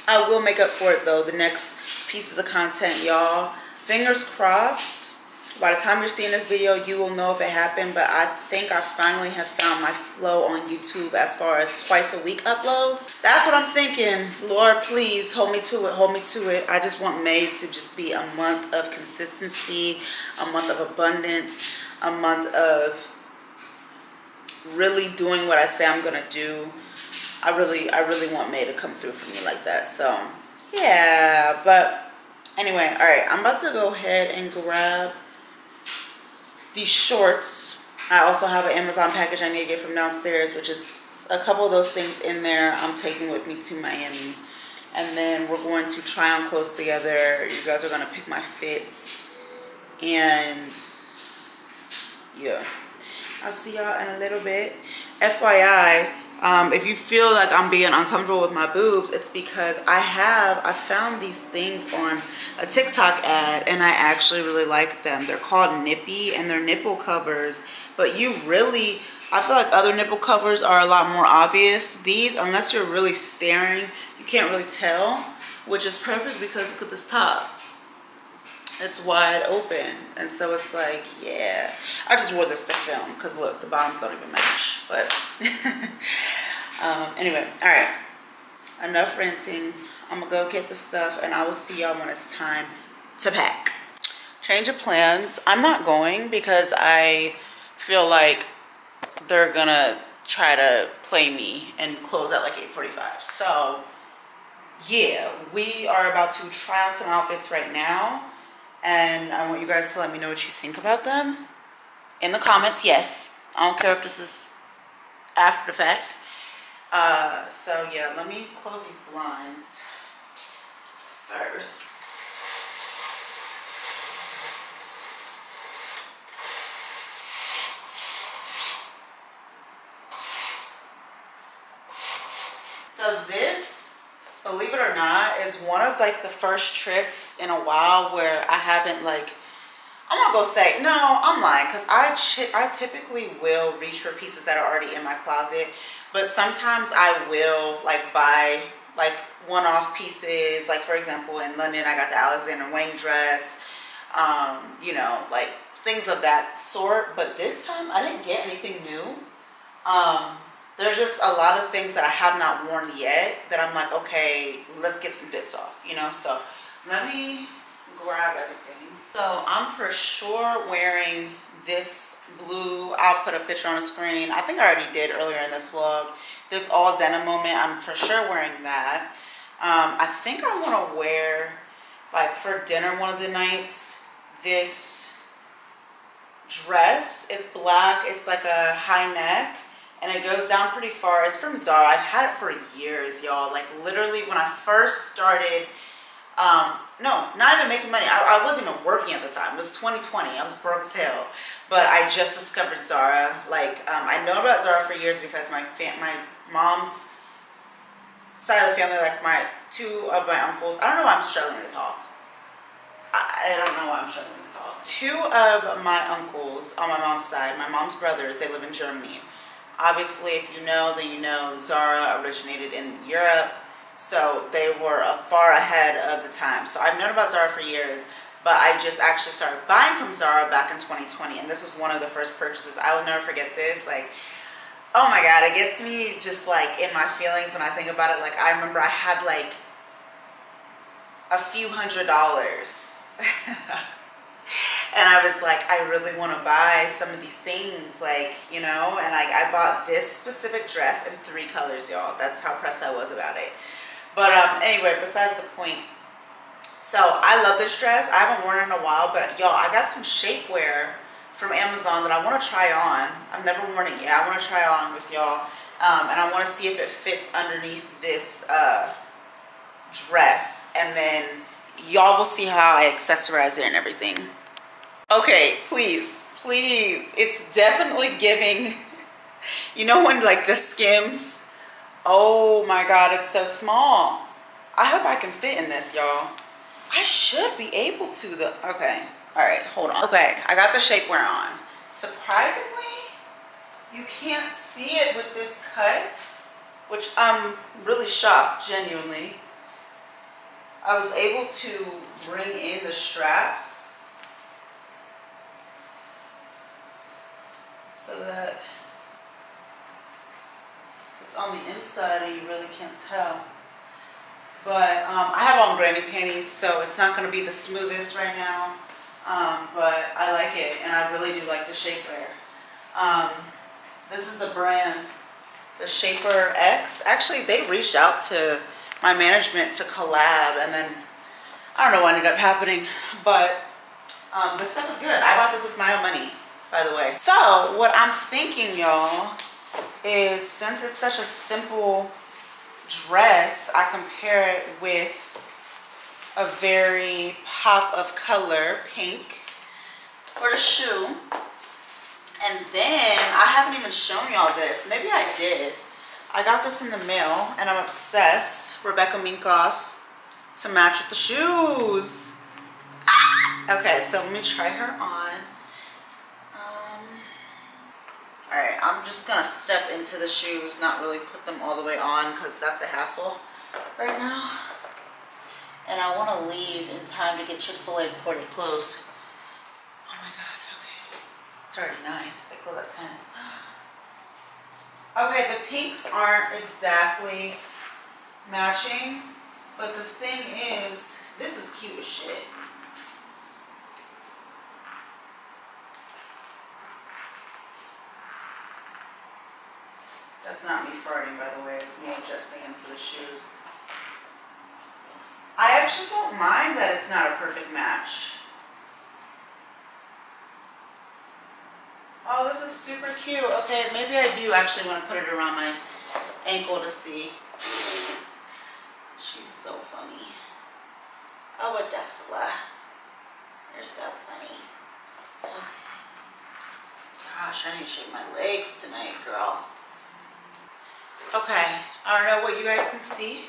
I will make up for it though. The next pieces of content, y'all. Fingers crossed. By the time you're seeing this video, you will know if it happened. But I think I finally have found my flow on YouTube as far as twice a week uploads. That's what I'm thinking. Lord, please hold me to it. Hold me to it. I just want May to just be a month of consistency, a month of abundance, a month of really doing what I say I'm gonna do. I really want May to come through for me like that. So yeah, but anyway, all right, I'm about to go ahead and grab these shorts. I also have an Amazon package I need to get from downstairs, which is a couple of those things in there I'm taking with me to Miami. And then we're going to try on clothes together. You guys are gonna pick my fits, and yeah, I'll see y'all in a little bit. FYI, if you feel like I'm being uncomfortable with my boobs, it's because I found these things on a TikTok ad, and I actually really like them. They're called Nippy, and they're nipple covers, but I feel like other nipple covers are a lot more obvious. These, unless you're really staring, you can't really tell, which is perfect because look at this top. It's wide open, and so it's like, yeah. I just wore this to film because look, the bottoms don't even match. But anyway, all right, enough ranting. I'm gonna go get the stuff, and I will see y'all when it's time to pack. Change of plans. I'm not going because I feel like they're gonna try to play me and close at like 8:45. So yeah, we are about to try on some outfits right now, and I want you guys to let me know what you think about them in the comments. Yes, I don't care if this is after the fact. So yeah, let me close these blinds first. So this, believe it or not, is one of like the first trips in a while where I haven't like, I'm not gonna say, no, I'm lying, because I typically will reach for pieces that are already in my closet, but sometimes I will like buy like one-off pieces. Like for example, in London, I got the Alexander Wang dress, you know, like things of that sort. But this time I didn't get anything new. There's just a lot of things that I have not worn yet that I'm like, okay, let's get some fits off, you know? So let me grab everything. So I'm for sure wearing this blue, I'll put a picture on the screen. I think I already did earlier in this vlog. This all denim moment, I'm for sure wearing that. I think I want to wear, like for dinner one of the nights, this dress. It's black, it's like a high neck, and it goes down pretty far. It's from Zara. I've had it for years, y'all. Like literally when I first started, no, not even making money. I wasn't even working at the time. It was 2020. I was broke as hell. But I just discovered Zara. Like, I know about Zara for years because my mom's side of the family, like two of my uncles. I don't know why I'm struggling to talk. I don't know why I'm struggling to talk. Two of my uncles on my mom's side, my mom's brothers, they live in Germany. Obviously, if you know, then you know Zara originated in Europe. So they were far ahead of the time. So I've known about Zara for years, but I just actually started buying from Zara back in 2020. And this was one of the first purchases. I will never forget this. Like, oh my God, it gets me just like in my feelings when I think about it. Like, I remember I had like a few $100s. And I was like, I really want to buy some of these things, like, you know, and like I bought this specific dress in 3 colors, y'all. That's how pressed I was about it. But anyway, besides the point. So I love this dress. I haven't worn it in a while, but y'all, I got some shapewear from Amazon that I want to try on. I've never worn it yet. I want to try on with y'all, and I want to see if it fits underneath this dress, and then y'all will see how I accessorize it and everything. Okay, please, it's definitely giving, you know, when like the Skims. Oh my God, it's so small. I hope I can fit in this, y'all. I should be able to. Okay, all right, hold on. Okay, I got the shapewear on. Surprisingly, you can't see it with this cut, which I'm really shocked, genuinely. I was able to bring in the straps so that it's on the inside and you really can't tell. But I have on granny panties, so it's not going to be the smoothest right now. But I like it, and I really do like the shapewear. This is the brand, the Shaper X. Actually, they reached out to my management to collab, and then I don't know what ended up happening, but this stuff is good. I bought this with my own money, by the way. So what I'm thinking, y'all, is since it's such a simple dress, I compare it with a very pop of color, pink, for the shoe. And then I haven't even shown y'all this. Maybe I did. I got this in the mail, and I'm obsessed. Rebecca Minkoff to match with the shoes. Ah! Okay, so let me try her on. Alright, I'm just gonna step into the shoes, not really put them all the way on because that's a hassle right now. And I want to leave in time to get Chick-fil-A before they close. Oh my God, okay. It's already 9. They close at 10. Okay, the pinks aren't exactly matching, but the thing is, this is cute as shit. That's not me farting, by the way. It's me adjusting into the shoes. I actually don't mind that it's not a perfect match. Oh, this is super cute. Okay, maybe I do actually want to put it around my ankle to see. She's so funny. Oh, Adesla. You're so funny. Gosh, I need to shave my legs tonight, girl. Okay, I don't know what you guys can see.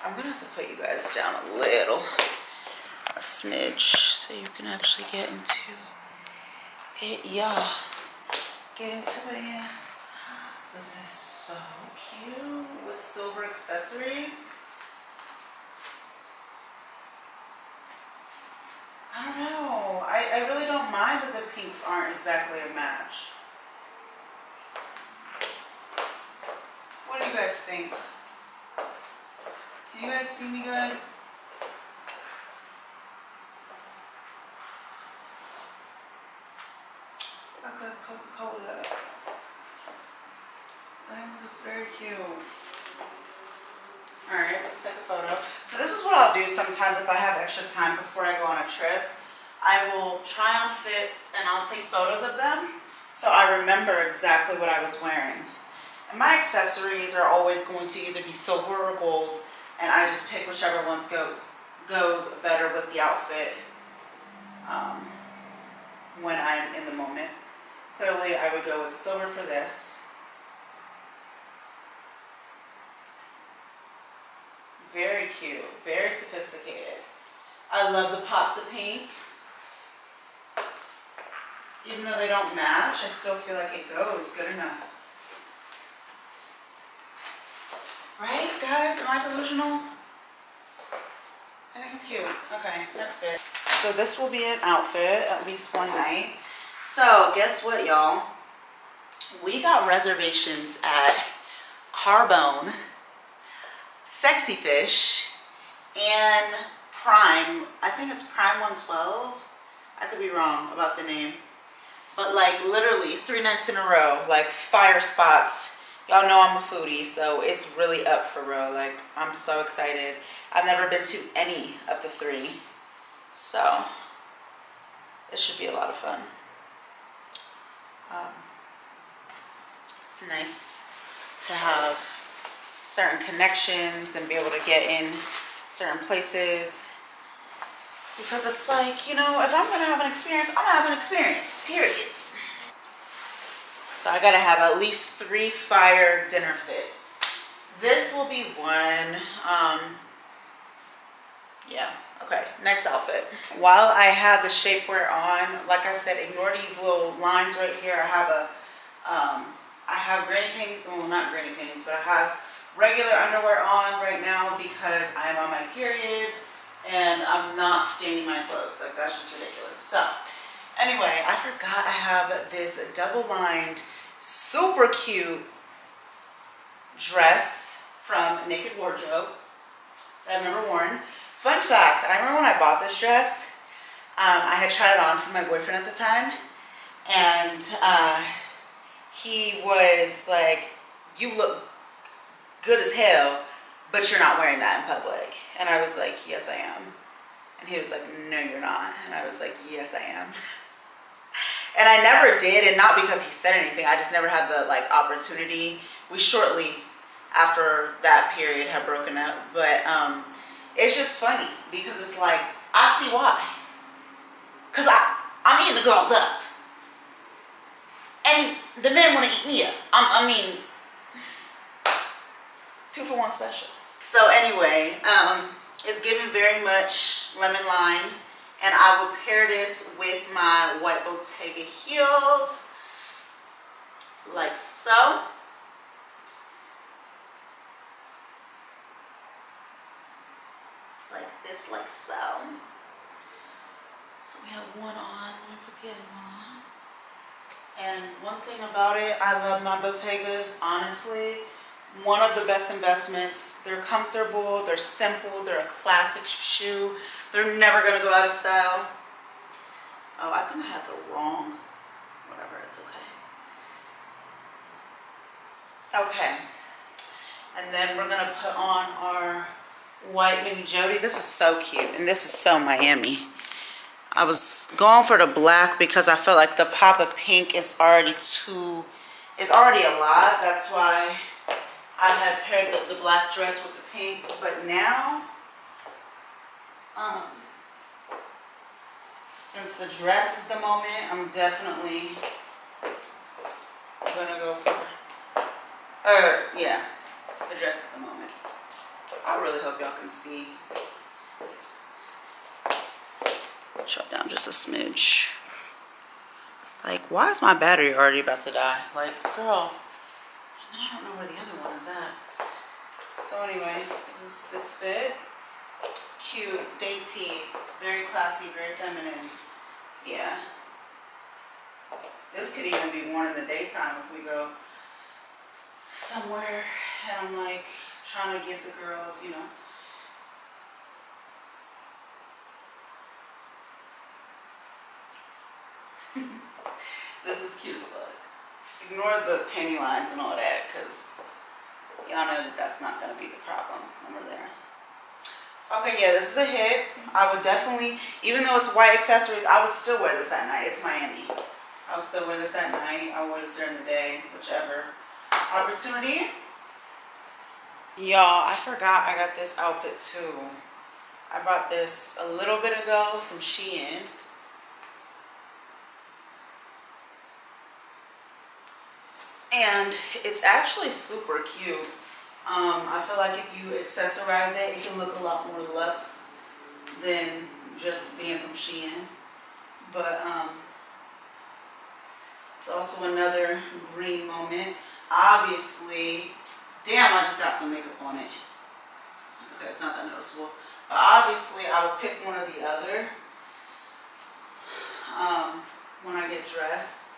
I'm gonna have to put you guys down a little, a smidge, so you can actually get into it. Yeah, get into it. Yeah. This is so cute with silver accessories. I don't know. I really don't mind that the pinks aren't exactly a match. What do you guys think? Can you guys see me good? Okay, Coca-Cola. I think this is very cute. Alright, let's take a photo. So this is what I'll do sometimes if I have extra time before I go on a trip. I will try on fits and I'll take photos of them so I remember exactly what I was wearing. And my accessories are always going to either be silver or gold, and I just pick whichever ones goes better with the outfit when I'm in the moment. Clearly, I would go with silver for this. Very cute. Very sophisticated. I love the pops of pink. Even though they don't match, I still feel like it goes good enough. Right, guys? Am I delusional? I think it's cute. Okay, next fit. So this will be an outfit at least one night. So guess what, y'all? We got reservations at Carbone, Sexy Fish, and Prime. I think it's Prime 112. I could be wrong about the name. But like literally 3 nights in a row, like fire spots. Y'all know I'm a foodie, so it's really up for real. Like, I'm so excited. I've never been to any of the 3. So, this should be a lot of fun. It's nice to have certain connections and be able to get in certain places. Because it's like, you know, if I'm going to have an experience, I'm going to have an experience, period. So I gotta have at least 3 fire dinner fits. This will be one. Yeah, okay, next outfit. While I had the shapewear on, like I said, ignore these little lines right here. I have granny panties, well not granny panties, but I have regular underwear on right now because I'm on my period and I'm not staining my clothes. Like, that's just ridiculous. So anyway, I forgot I have this double-lined, super cute dress from Naked Wardrobe that I've never worn. Fun fact, I remember when I bought this dress, I had tried it on for my boyfriend at the time, and he was like, you look good as hell, but you're not wearing that in public. And I was like, yes I am. And he was like, no you're not. And I was like, yes I am. And I never did, and not because he said anything, I just never had the like opportunity. We shortly after that period had broken up, but it's just funny because it's like, I see why. Cause I'm eating the girls up. And the men want to eat me up. I mean, 2 for 1 special. So anyway, it's giving very much lemon lime. And I will pair this with my white Bottega heels, like so. Like this, like so. So we have one on, let me put the other one on. And one thing about it, I love my Bottegas, honestly. One of the best investments. They're comfortable, they're simple, they're a classic shoe. They're never gonna go out of style. Oh, I think I had the wrong, whatever, it's okay. Okay, and then we're gonna put on our white mini Jody. This is so cute, and this is so Miami. I was going for the black because I felt like the pop of pink is already a lot. That's why I had paired the black dress with the pink, but now, since the dress is the moment, I'm definitely gonna go for, yeah, the dress is the moment. I really hope y'all can see. Shut down just a smidge. Like, why is my battery already about to die? Like, girl. And then I don't know where the other one is at. So anyway, this fit. Cute, dainty, very classy, very feminine. Yeah. This could even be worn in the daytime if we go somewhere and I'm like trying to give the girls, you know. This is cute as fuck. Ignore the panty lines and all that, because y'all know that that's not going to be the problem when we're there. Okay, yeah, this is a hit. I would definitely, even though it's white accessories, I would still wear this at night. It's Miami. I would still wear this at night. I would wear this during the day, whichever opportunity. Y'all, I forgot I got this outfit too. I bought this a little bit ago from Shein. And it's actually super cute.
I feel like if you accessorize it, it can look a lot more luxe than just being from Shein. But it's also another green moment. Obviously, damn, I just got some makeup on it. Okay, it's not that noticeable. But obviously, I will pick one or the other when I get dressed.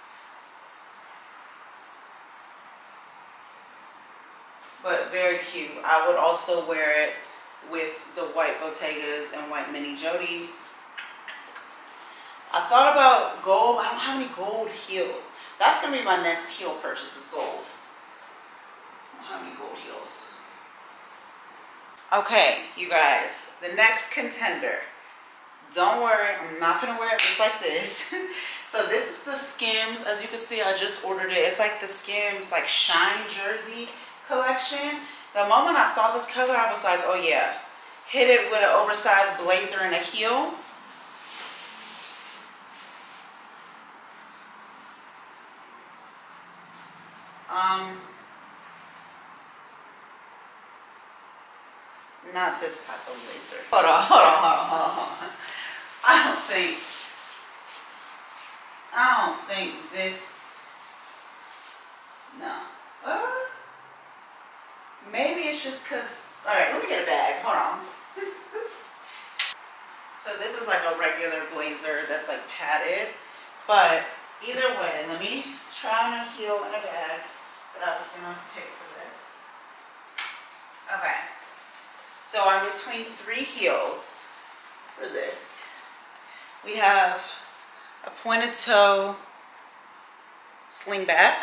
But very cute. I would also wear it with the white Bottegas and white Mini Jody. I thought about gold. I don't have any gold heels. That's going to be my next heel purchase is gold. I don't have any gold heels. Okay, you guys. The next contender. Don't worry. I'm not going to wear it just like this. So this is the Skims. As you can see, I just ordered it. It's like the Skims like Shine Jersey collection. The moment I saw this color, I was like, oh yeah. Hit it with an oversized blazer and a heel. Not this type of blazer. Hold on. I don't think this. No. Maybe it's just because. All right, let me get a bag. Hold on. So this is like a regular blazer that's like padded, but either way, let me try on a heel and a bag that I was gonna pick for this. Okay. So I'm between 3 heels for this. We have a pointed toe sling back.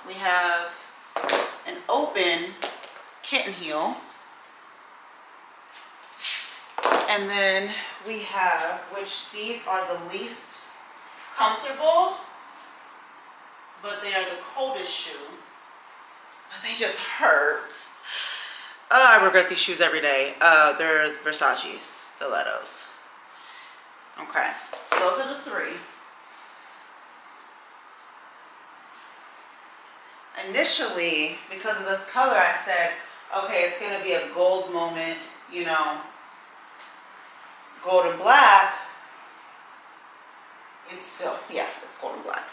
We have an open kitten heel. And then we have, which these are the least comfortable, but they are the coldest shoe. But they just hurt. I regret these shoes every day. They're Versace stilettos. Okay, so those are the 3. Initially, because of this color, I said, okay, it's gonna be a gold moment, you know, gold and black. It's still, yeah, it's gold and black.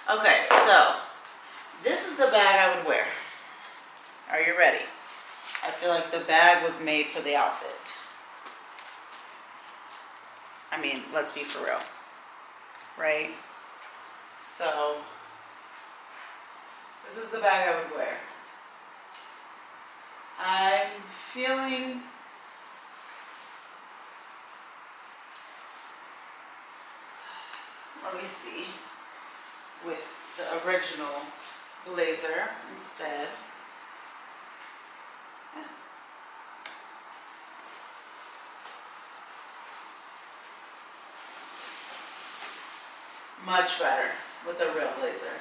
Okay, so this is the bag I would wear. Are you ready? I feel like the bag was made for the outfit. I mean, let's be for real, right? So this is the bag I would wear. I'm feeling let me see, with the original blazer instead. Much better with the real blazer.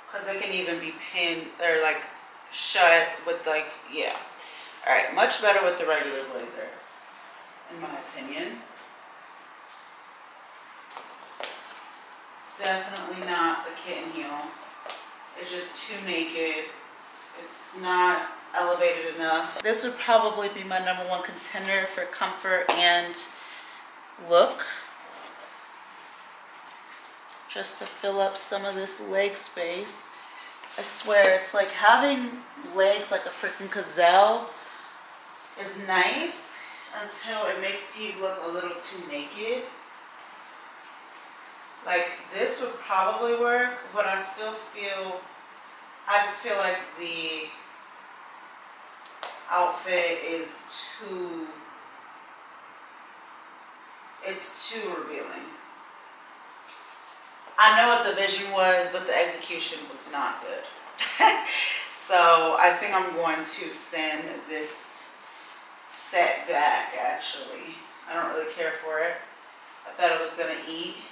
Because it can even be pinned or like shut with like, yeah. Alright, much better with the regular blazer, in my opinion. Definitely not the kitten heel. It's just too naked. It's not elevated enough. This would probably be my #1 contender for comfort and look. Just to fill up some of this leg space. I swear, it's like having legs like a freaking gazelle is nice until it makes you look a little too naked. Like this would probably work, but I just feel like the outfit is it's too revealing. I know what the vision was, but the execution was not good. So I think I'm going to send this set back, actually. I don't really care for it. I thought it was going to eat.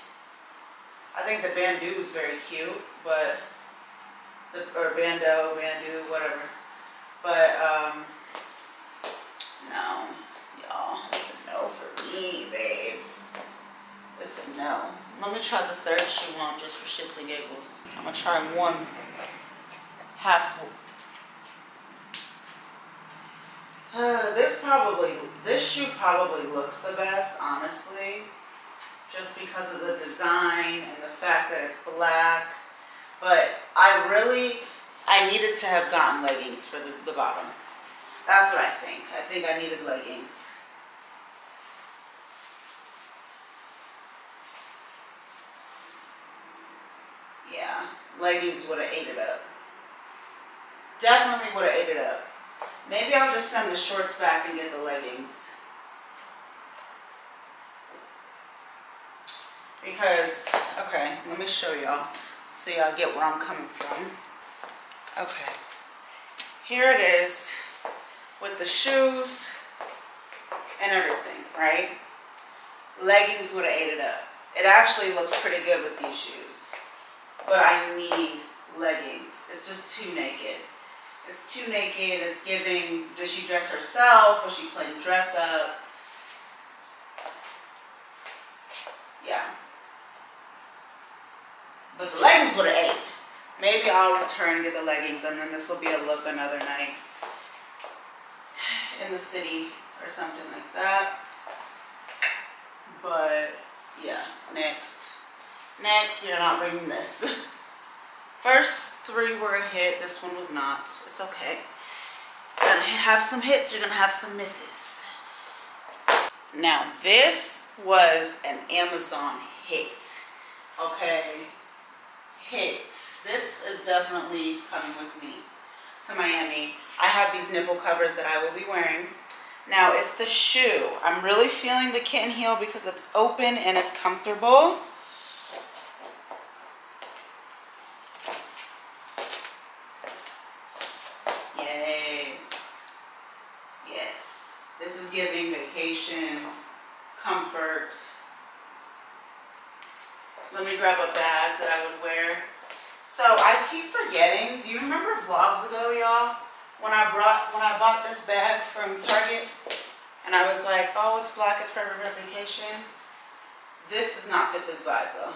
I think the bandeau is very cute, but, or bandeau, whatever. But, no, y'all, it's a no for me, babes. It's a no. Let me try the third shoe on just for shits and giggles. I'm gonna try one.
half. This shoe probably looks the best, honestly, just because of the design and the fact that it's black. But I needed to have gotten leggings for the bottom. That's what I think. I think I needed leggings. Yeah, leggings would have ate it up. Definitely would have ate it up. Maybe I'll just send the shorts back and get the leggings. Because, okay, let me show y'all so y'all get where I'm coming from. Okay, here it is with the shoes and everything, right? Leggings would have ate it up. It actually looks pretty good with these shoes, but I need leggings. It's just too naked. It's too naked. It's giving, does she dress herself? Was she playing dress up? Yeah. But the leggings would have ate. Maybe I'll return and get the leggings, and then this will be a look another night in the city or something like that. But yeah, next we are not bringing this. First three were a hit. This one was not. It's okay. You're gonna have some hits. You're gonna have some misses. Now this was an Amazon hit. Okay, hit. This is definitely coming with me to Miami. I have these nipple covers that I will be wearing. Now it's the shoe. I'm really feeling the kitten heel because it's open and it's comfortable. Yes. Yes. This is giving vacation, comfort. Let me grab a bag that I would wear. So I keep forgetting. Do you remember vlogs ago, y'all? When I bought this bag from Target, and I was like, oh, it's black, it's perfect for vacation. This does not fit this vibe, though.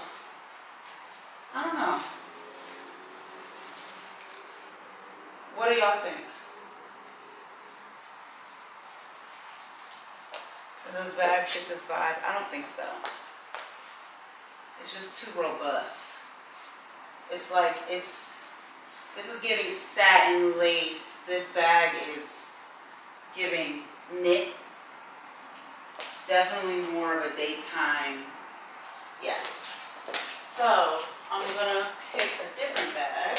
I don't know. What do y'all think? Does this bag fit this vibe? I don't think so. It's just too robust. It's like, this is giving satin lace. This bag is giving knit. It's definitely more of a daytime. Yeah. So I'm gonna pick a different bag.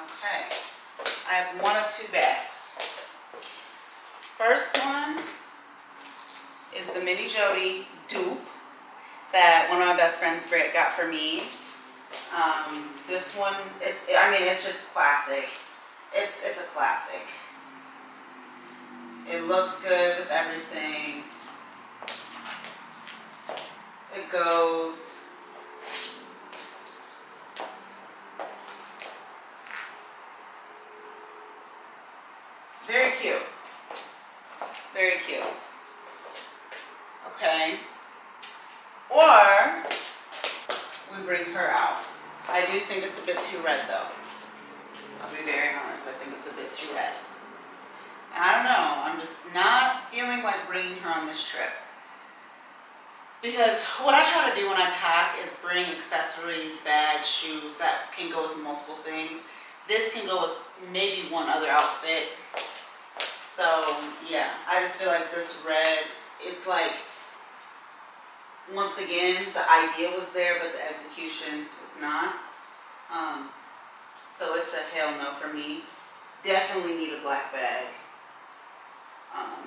Okay. I have one or two bags. First one is the Mini Jody dupe that one of my best friends, Britt, got for me. This one, it's just classic. It's a classic. It looks good with everything. It goes. Very cute. Very cute. Okay. Or we bring her out. I do think it's a bit too red though. I'll be very honest, I think it's a bit too red. And I don't know, I'm just not feeling like bringing her on this trip. Because what I try to do when I pack is bring accessories, bags, shoes that can go with multiple things. This can go with maybe one other outfit. So yeah, I just feel like this red is like, once again, the idea was there, but the execution is not. So it's a hell no for me. Definitely need a black bag.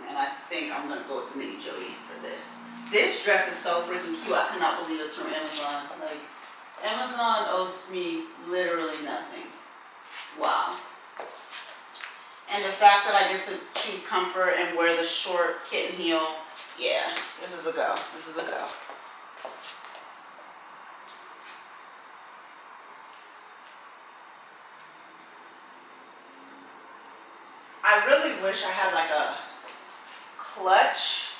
And I think I'm gonna go with the Mini Jody for this. This dress is so freaking cute. I cannot believe it's from Amazon. Like, Amazon owes me literally nothing. Wow. And the fact that I get to choose comfort and wear the short kitten heel, yeah, this is a go. This is a go. I really wish I had like a clutch,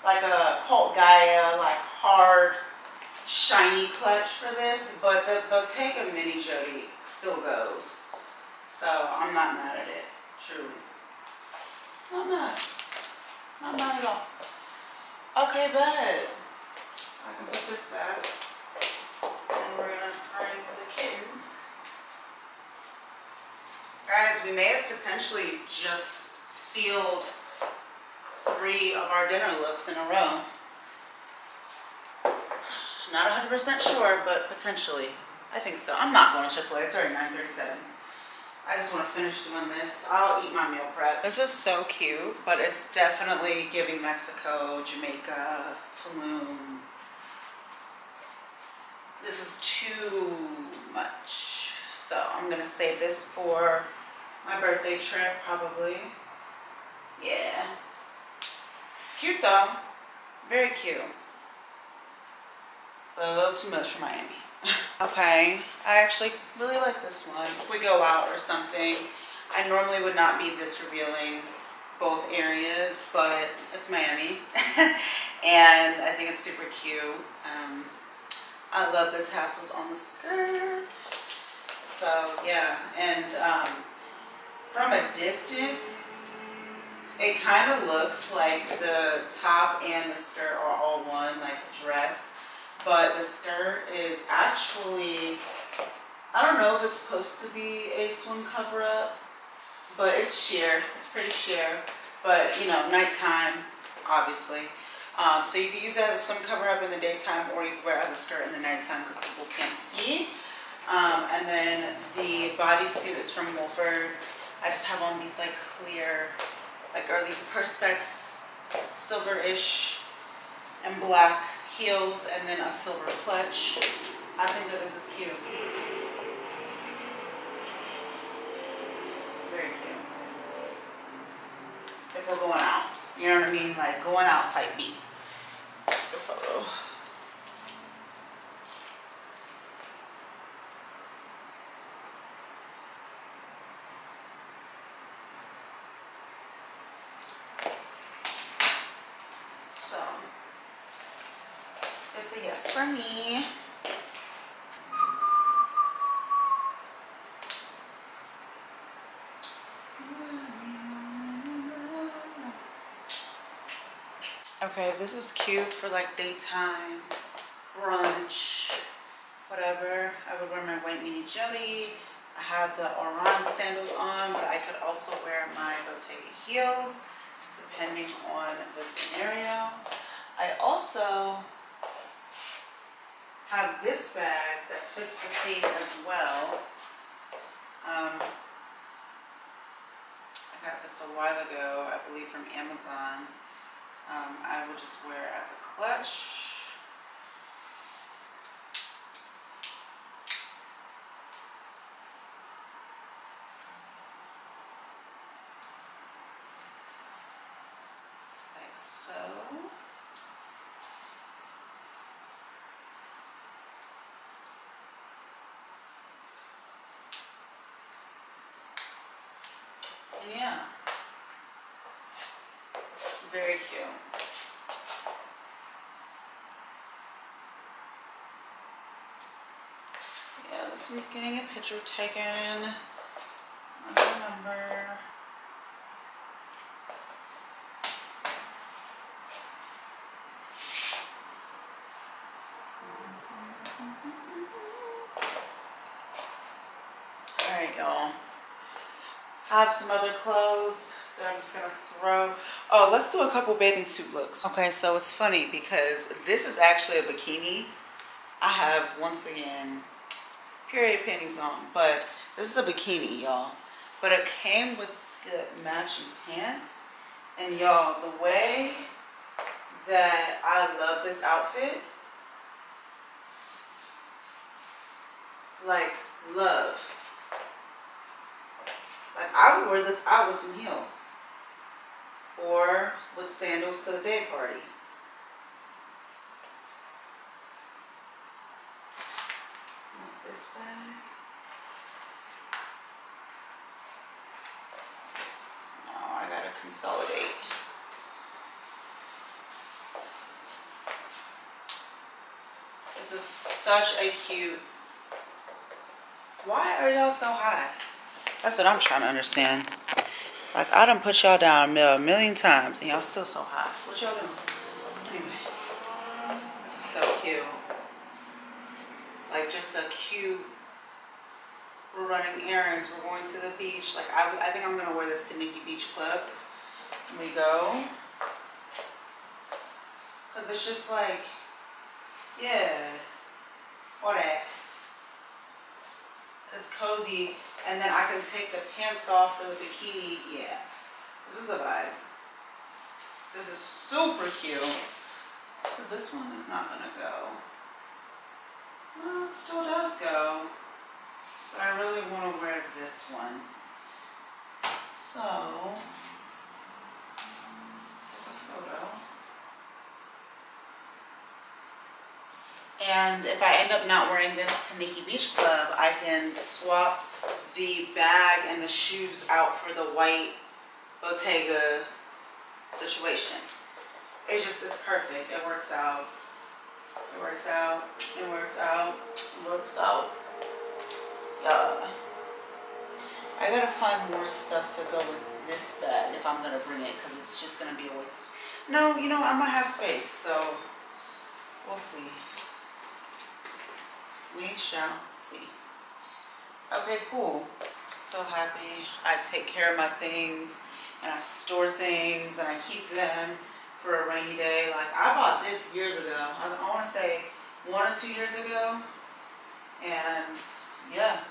like a Cult Gaia, like hard shiny clutch for this, but the Bottega Mini Jody still goes. So I'm not mad at it, truly. Not mad. Not mad at all. Okay, but I can put this back. And we're gonna bring the kittens. Guys, we may have potentially just sealed 3 of our dinner looks in a row. Not 100% sure, but potentially. I think so. I'm not going to Chick-fil-A. It's already 9:37. I just want to finish doing this. I'll eat my meal prep. This is so cute, but it's definitely giving Mexico, Jamaica, Tulum. This is too much. So I'm going to save this for my birthday trip, probably. Yeah. It's cute, though. Very cute. But a little too much for Miami. Okay, I actually really like this one. If we go out or something, I normally would not be this revealing both areas, but it's Miami. And I think it's super cute. I love the tassels on the skirt. So yeah, and from a distance, it kind of looks like the top and the skirt are all one, like the dress. But the skirt is actually, I don't know if it's supposed to be a swim cover up, but it's sheer. It's pretty sheer. But, you know, nighttime, obviously. So you can use it as a swim cover up in the daytime, or you can wear it as a skirt in the nighttime because people can't see. And then the bodysuit is from Wolford. I just have on these like clear, like are these Perspex silver-ish and black heels, and then a silver clutch. I think that this is cute. Very cute. If we're going out, you know what I mean? Like going out type beat. Good photo. So it's a yes for me. Okay, this is cute for like daytime, brunch, whatever. I would wear my white Mini Jody. I have the Oran sandals on, but I could also wear my Bottega heels, depending on the scenario. I also have this bag that fits the theme as well. I got this a while ago, I believe from Amazon. I will just wear it as a clutch. Like so. And yeah, very cute. Yeah, this one's getting a picture taken. It's not a number. Alright, y'all. I have some other clothes that I'm just gonna throw. Oh, let's do a couple bathing suit looks. Okay, so it's funny because this is actually a bikini. I have, once again, period panties on, but this is a bikini, y'all. But it came with the matching pants. And y'all, the way that I love this outfit, like, love. Like, I would wear this out with some heels. Or with sandals to the day party. This bag. No, I gotta consolidate. This This is such a cute. Why are y'all so hot? That's what I'm trying to understand. Like, I done put y'all down a million times and y'all still so hot. What y'all doing? Anyway, this is so cute. Like, just a cute, we're running errands, we're going to the beach. Like, I think I'm gonna wear this to Nikki Beach Club when we go. Cause it's just like, yeah, what that? It's cozy, and then I can take the pants off for the bikini. Yeah, this is a vibe. This is super cute. Cause this one is not gonna go. Well, it still does go, but I really want to wear this one. So, take a photo. And if I end up not wearing this to Nikki Beach Club, I can swap the bag and the shoes out for the white Bottega situation. It's perfect. It works out. It works out. It works out. It works out. Yeah. I gotta find more stuff to go with this bag if I'm gonna bring it, because it's just gonna be a waste of space. No, you know, I might have space, so we'll see. We shall see. Okay, cool. I'm so happy. I take care of my things and I store things and I keep them for a rainy day. Like, I bought this years ago. I want to say 1 or 2 years ago. And yeah.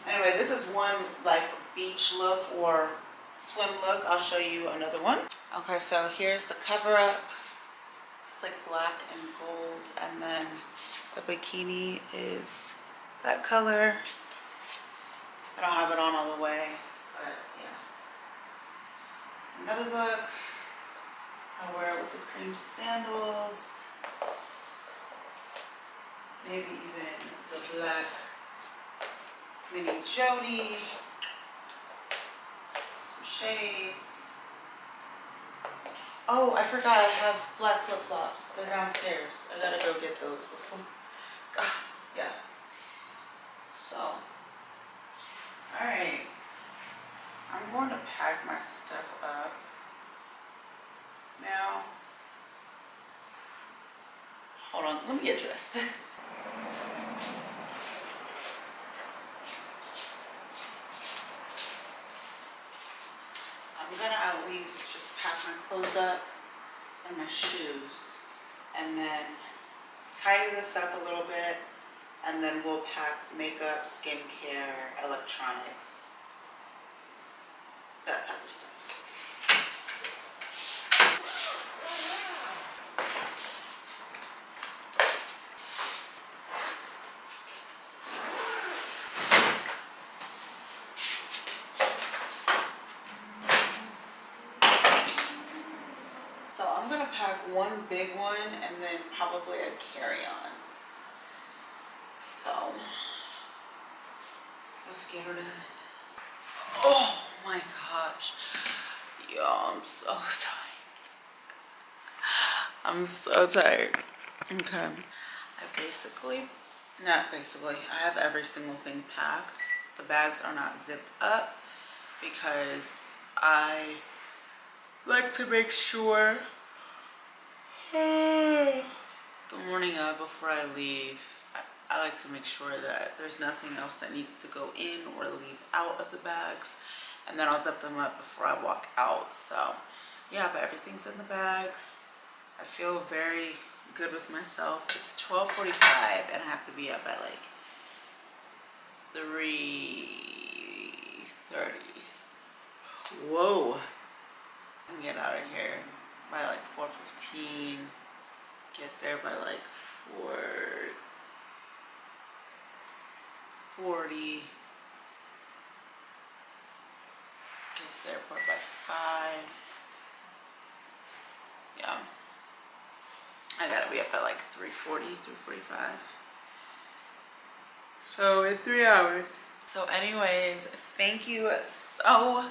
Anyway, this is one like beach look or swim look. I'll show you another one. Okay, so here's the cover up. It's like black and gold, and then the bikini is that color. I don't have it on all the way, but yeah. It's another look. I'll wear it with the cream sandals. Maybe even the black mini Jody. Some shades. Oh, I forgot I have black flip-flops. They're downstairs. I gotta go get those before. Yeah. So, alright. I'm going to pack my stuff up now. Hold on, let me get dressed. I'm gonna at least just pack my clothes up and my shoes, and then tidy this up a little bit, and then we'll pack makeup, skincare, electronics, that type of stuff. So I'm gonna pack one big one and then probably a carry-on. So let's get her done. Oh my gosh. Yo, I'm so tired. I'm so tired. Okay. I have every single thing packed. The bags are not zipped up because I like to make sure the morning of before I leave, I like to make sure that there's nothing else that needs to go in or leave out of the bags, and then I'll zip them up before I walk out. So yeah, but everything's in the bags. I feel very good with myself. It's 12:45 and I have to be up at like 3:30. Whoa. I can get out of here by like 4:15. Get there by like 4:40. Get to the airport by 5. Yeah. I gotta be up at like 3:40, 3:45. So in 3 hours. So anyways, thank you so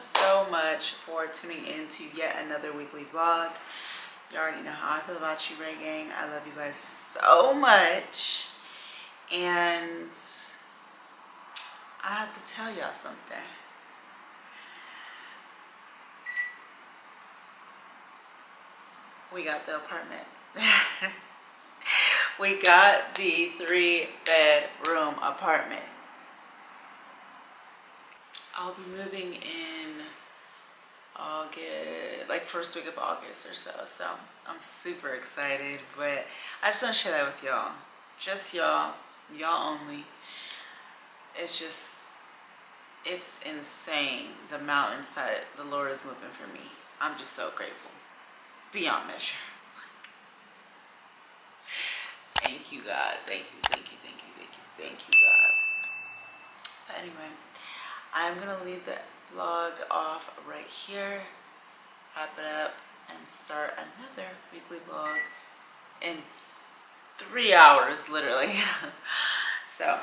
much for tuning in to yet another weekly vlog. You already know how I feel about you, Ray Gang. I love you guys so much. And I have to tell y'all something. We got the apartment. We got the 3-bedroom apartment. I'll be moving in August, like first week of August or so. So I'm super excited, but I just want to share that with y'all. Just y'all only. It's insane the mountains that the Lord is moving for me. I'm just so grateful. Beyond measure. Thank you, God. Thank you, thank you, thank you, thank you, thank you, God. But anyway, I'm gonna leave the vlog off right here, wrap it up, and start another weekly vlog in 3 hours, literally. So,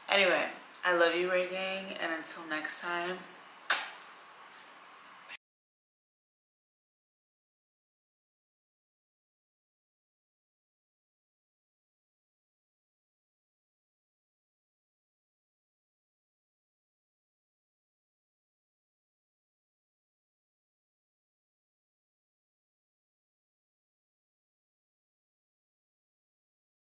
anyway, I love you, Ray Gang, and until next time,